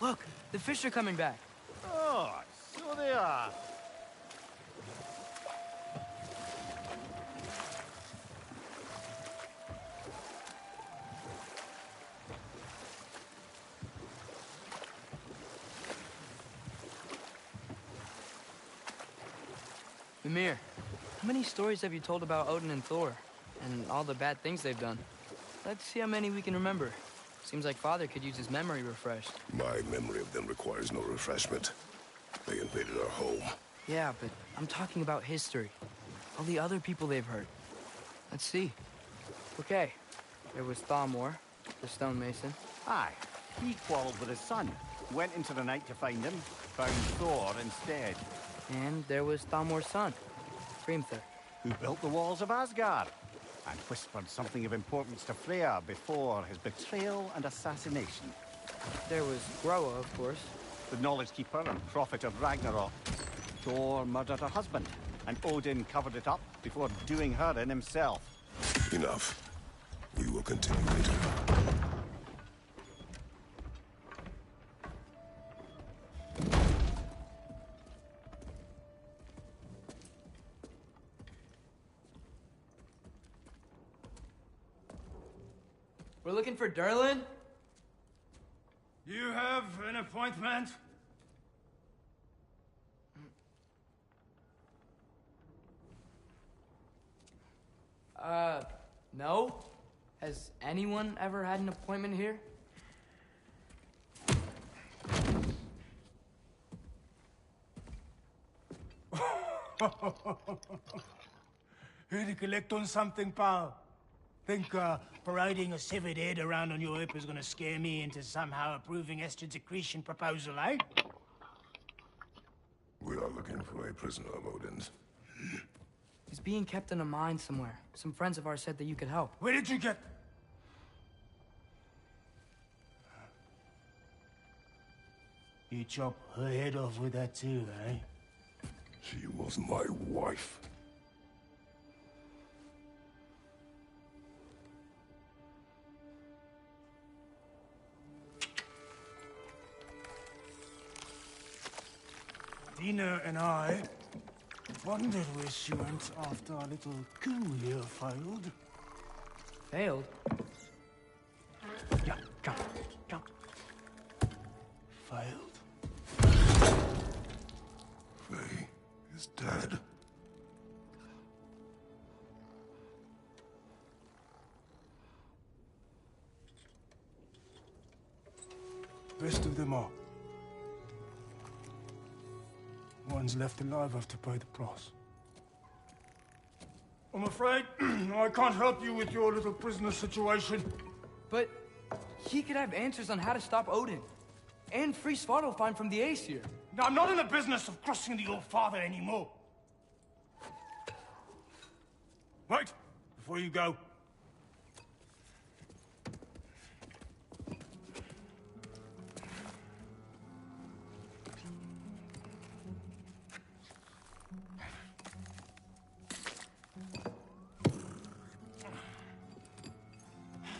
Look, the fish are coming back. Oh, so they are. Mimir, how many stories have you told about Odin and Thor? And all the bad things they've done? Let's see how many we can remember. Seems like Father could use his memory refreshed. My memory of them requires no refreshment. They invaded our home. Yeah, but I'm talking about history. All the other people they've hurt. Let's see. Okay, there was Thalmor, the stonemason. Aye, he quarreled with his son. Went into the night to find him, found Thor instead. And there was Thalmor's son, Hrimthur. Who built the walls of Asgard and whispered something of importance to Freya before his betrayal and assassination. There was Groa, of course. The knowledge keeper and prophet of Ragnarok. Thor murdered her husband, and Odin covered it up before doing her in himself. Enough. We will continue later. We're looking for Durlin? You have an appointment? No? Has anyone ever had an appointment here? Here to collect on something, pal? Think parading a severed head around on your hip is gonna scare me into somehow approving Esther's accretion proposal, eh? We are looking for a prisoner of Odin's. He's being kept in a mine somewhere. Some friends of ours said that you could help. Where did you get... You chop her head off with that too, eh? She was my wife. Dina and I wondered where she went after our little coup here failed. Failed? Yeah, come, come. Failed. Faye is dead. Best of them all. One's left alive have to pay the price. I'm afraid I can't help you with your little prisoner situation. But he could have answers on how to stop Odin. And free Svartalfheim from the Aesir. Now, I'm not in the business of crossing the old father anymore. Wait, before you go.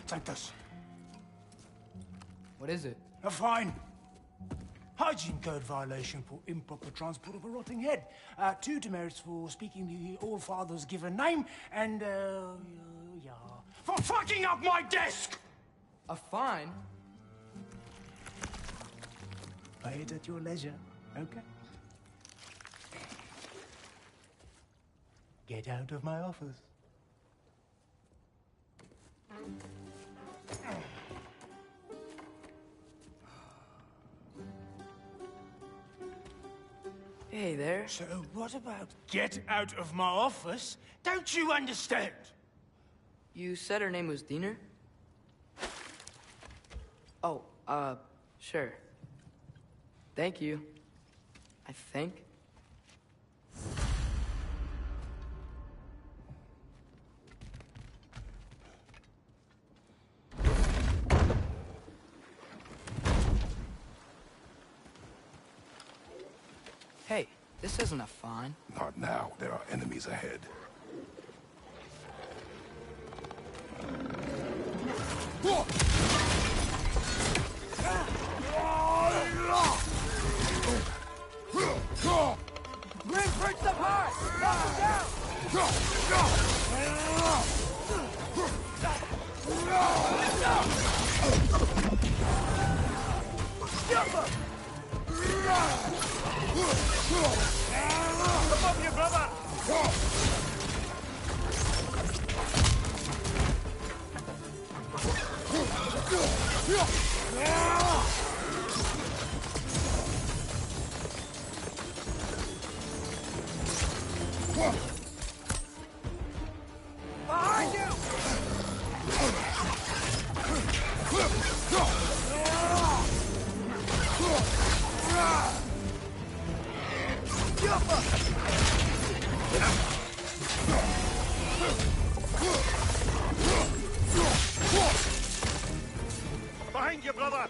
Take this. What is it? A fine. Hygiene code violation for improper transport of a rotting head. 2 demerits for speaking the All-Father's given name, and, yeah, for fucking up my desk! A fine? Pay it at your leisure, okay? Get out of my office. Hey there. So what about get out of my office? Don't you understand? You said her name was Diener? Oh, sure. Thank you. I think. Hey, this isn't a fawn. Not now. There are enemies ahead. Bring perched up high! Knock Come up here, brother! Behind you! Behind you, brother!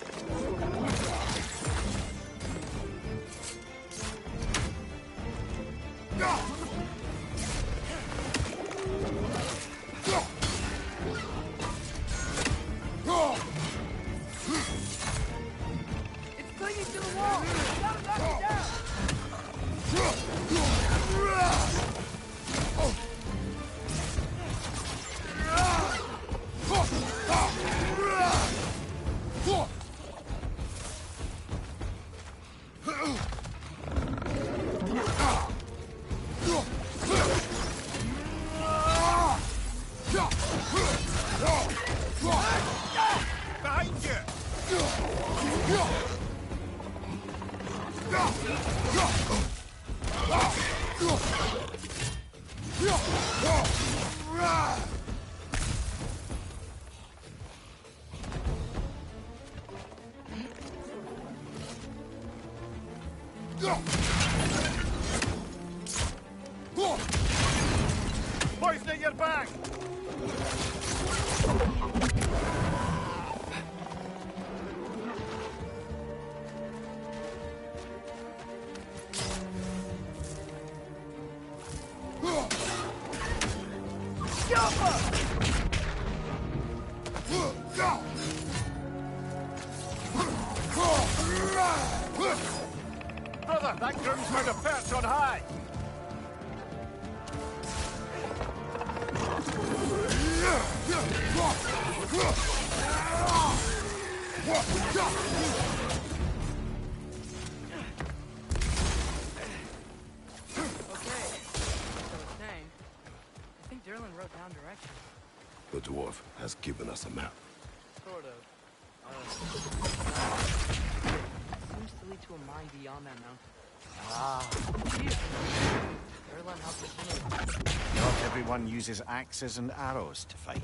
It's clinging to the wall! Gotta knock it down! Behind you! Poison your back! Brother, that groom's found a perch on high! Okay, so it's saying. I think Derlin wrote down directions. The dwarf has given us a map. Sort of. Seems to lead to a mine beyond that mountain. Ah. Derlin helped us anyway. Not everyone uses axes and arrows to fight.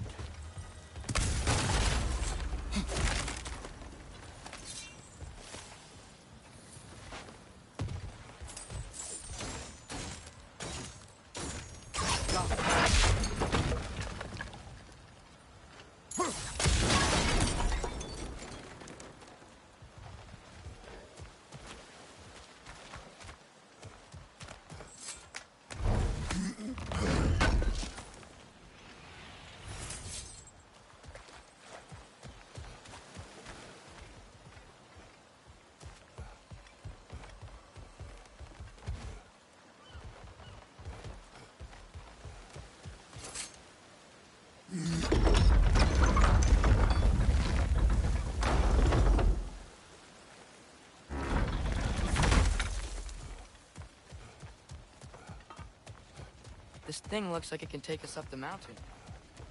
This thing looks like it can take us up the mountain.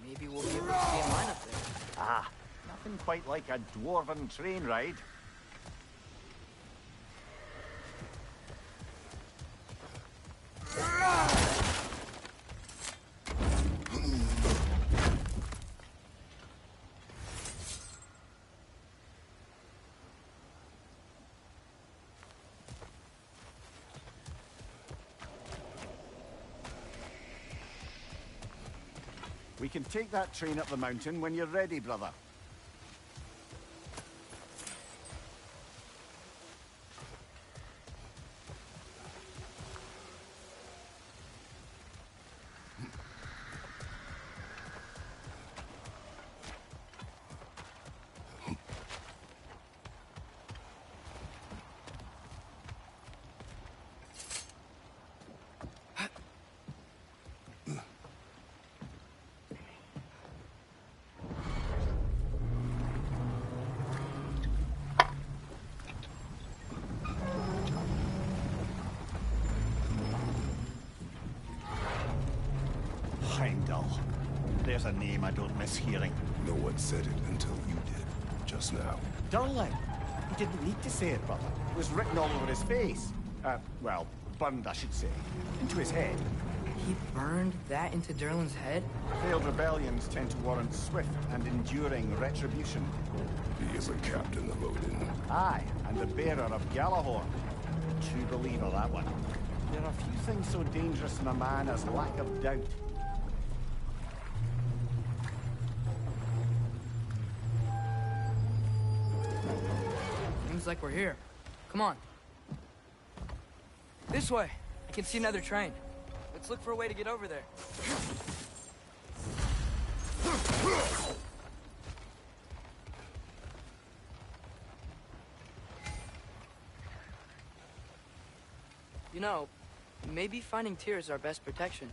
Maybe we'll be able to see a mine up there. Ah, nothing quite like a dwarven train ride. We can take that train up the mountain when you're ready, brother. Heimdall. There's a name I don't miss hearing. No one said it until you did, just now. Durlin. He didn't need to say it, brother. It was written all over his face. Well, burned, I should say. Into his head. He burned that into Durlin's head? Failed rebellions tend to warrant swift and enduring retribution. He is a captain of Odin. Aye, and the bearer of Galahorn. True believer, that one. There are few things so dangerous in a man as lack of doubt. Seems like we're here. Come on. This way. I can see another train. Let's look for a way to get over there. You know, maybe finding Tyr is our best protection.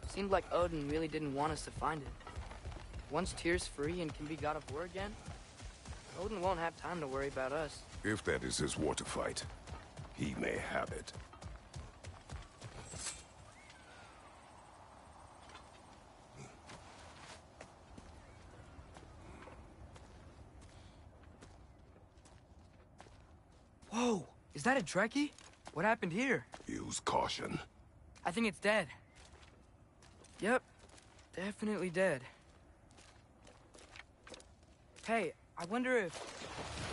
Seemed like Odin really didn't want us to find it. Once Tyr's free and can be god of war again, Odin won't have time to worry about us. If that is his war to fight, he may have it. Whoa! Is that a Trekkie? What happened here? Use caution. I think it's dead. Yep. Definitely dead. Hey, I wonder if...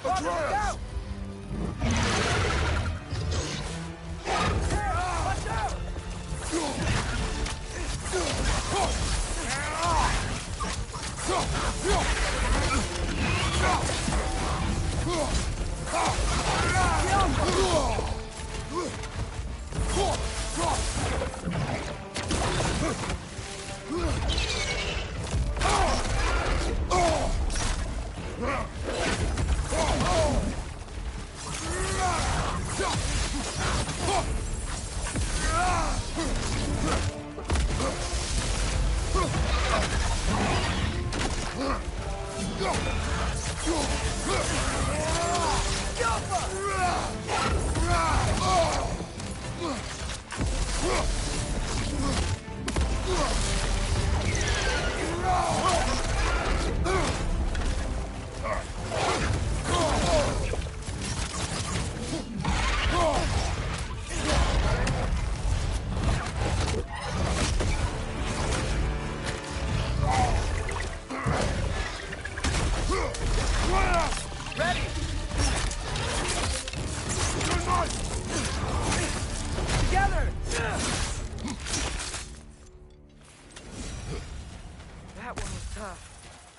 Atreus! Watch out!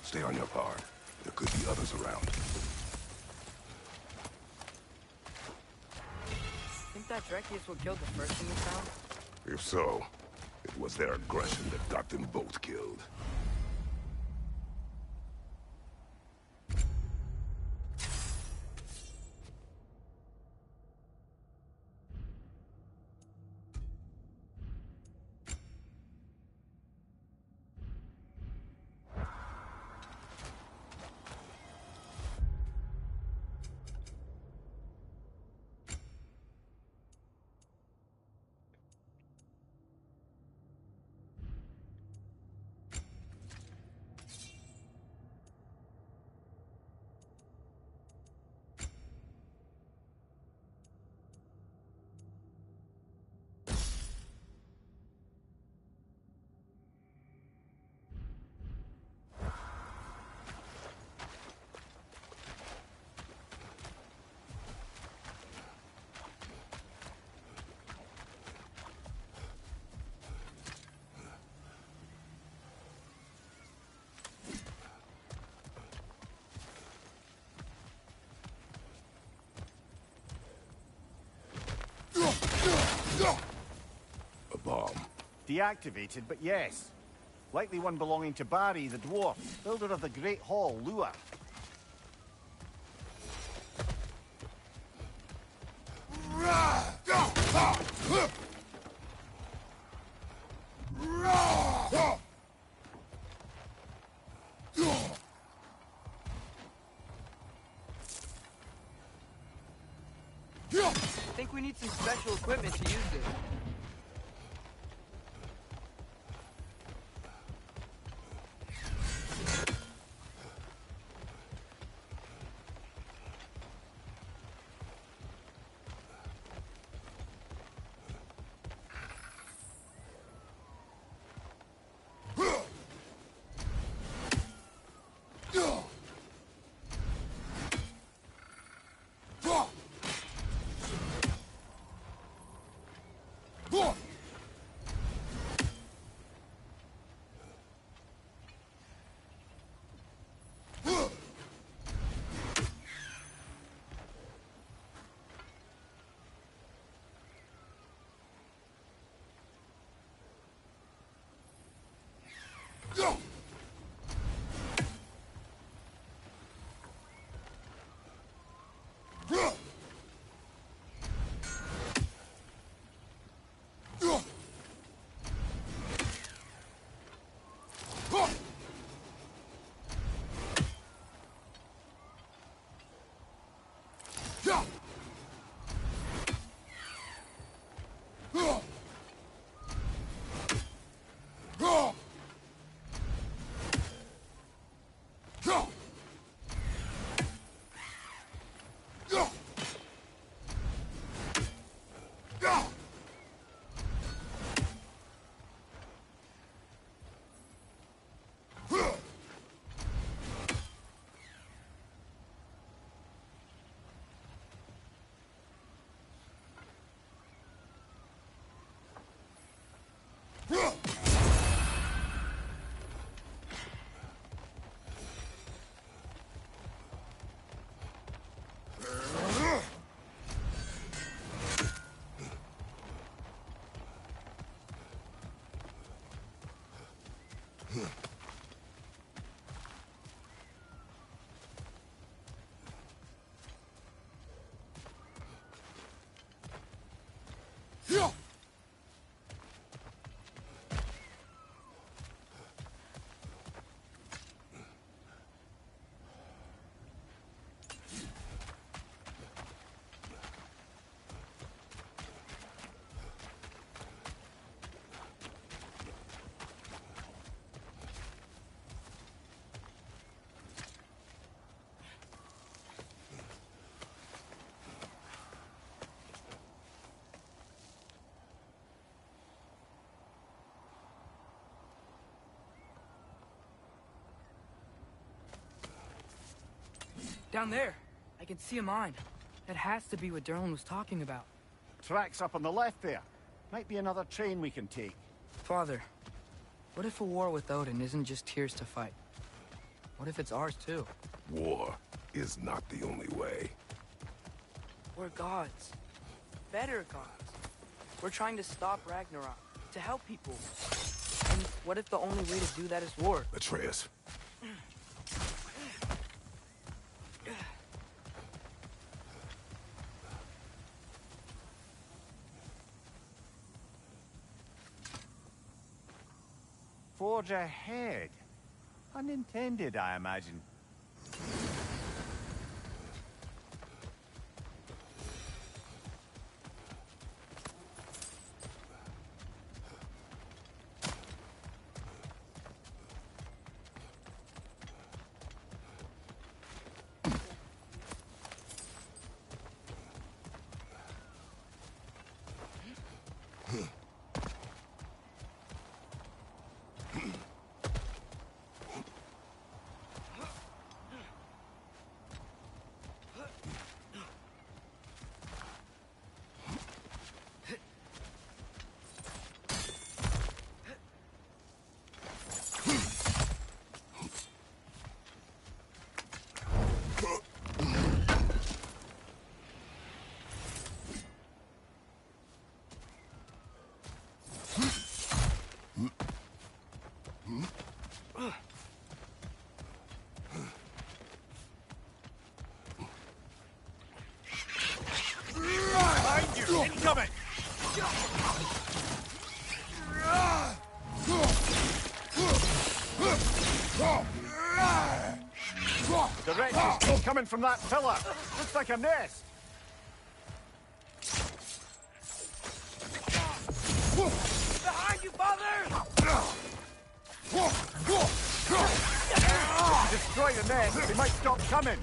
Stay on your guard. There could be others around. Think that Trekkie is what killed the first thing we found? If so, it was their aggression that got them both killed. bomb? Deactivated, but yes. Likely one belonging to Barry, the dwarf, builder of the Great Hall, Lua. I think we need some special equipment to use this. Down there, I can see a mine. That has to be what Derlin was talking about. Tracks up on the left there. Might be another train we can take. Father, what if a war with Odin isn't just Tyr's to fight? What if it's ours too? War is not the only way. We're gods. Better gods. We're trying to stop Ragnarok, to help people. And what if the only way to do that is war? Atreus. Forge ahead. Unintended, I imagine. coming from that pillar. Looks like a nest. Behind you, Father! Destroy the nest, they might stop coming.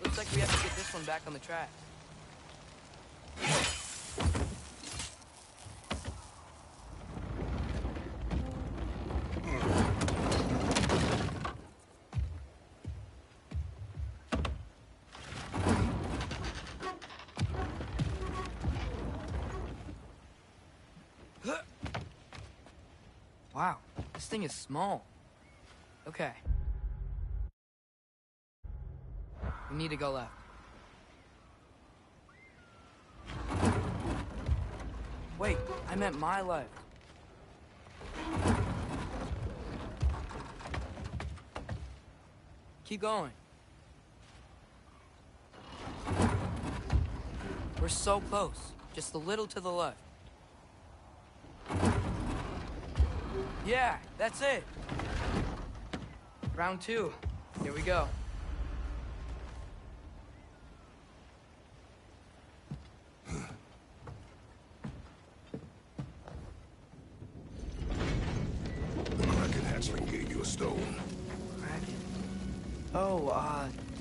Looks like we have to get this one back on the track. Wow, this thing is small. Okay. We need to go left. Wait, I meant my left. Keep going. We're so close. Just a little to the left. Yeah, that's it. Round 2. Here we go.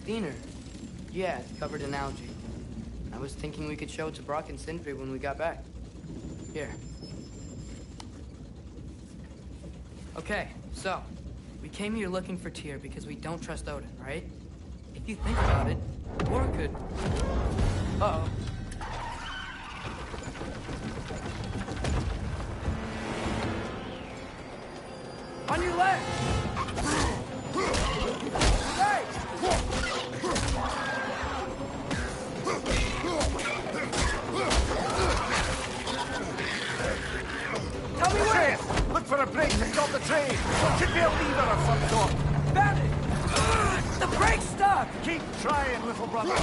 Thinner. Yeah, it's covered in algae. I was thinking we could show it to Brock and Sindri when we got back. Here. Okay, so, we came here looking for Tyr because we don't trust Odin, right? If you think about it, Thor could... Uh-oh. On your left! Hey! Tell me where! Look for a break to stop the train! Should be a lever of some sort! Found it! The brake's stuck! Keep trying, little brother!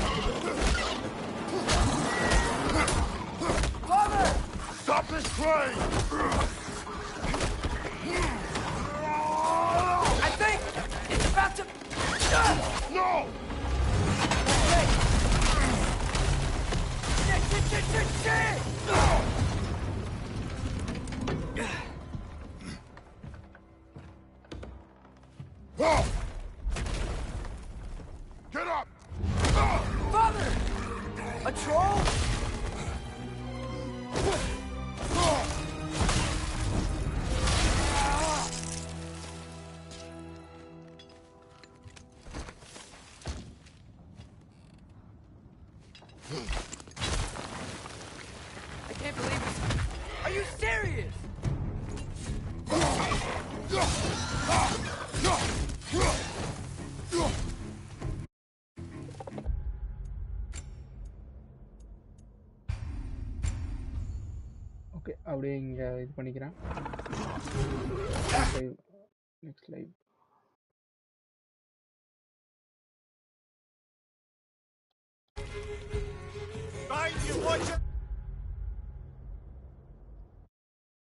Father! Stop this train! I think it's about to... No! Shit! Oh! Get up! Father! A troll? I can't believe it. Are you serious? Okay அப்படியே இங்கே இது பண்ணிக்கிறேன். Next live Mind you, watch it!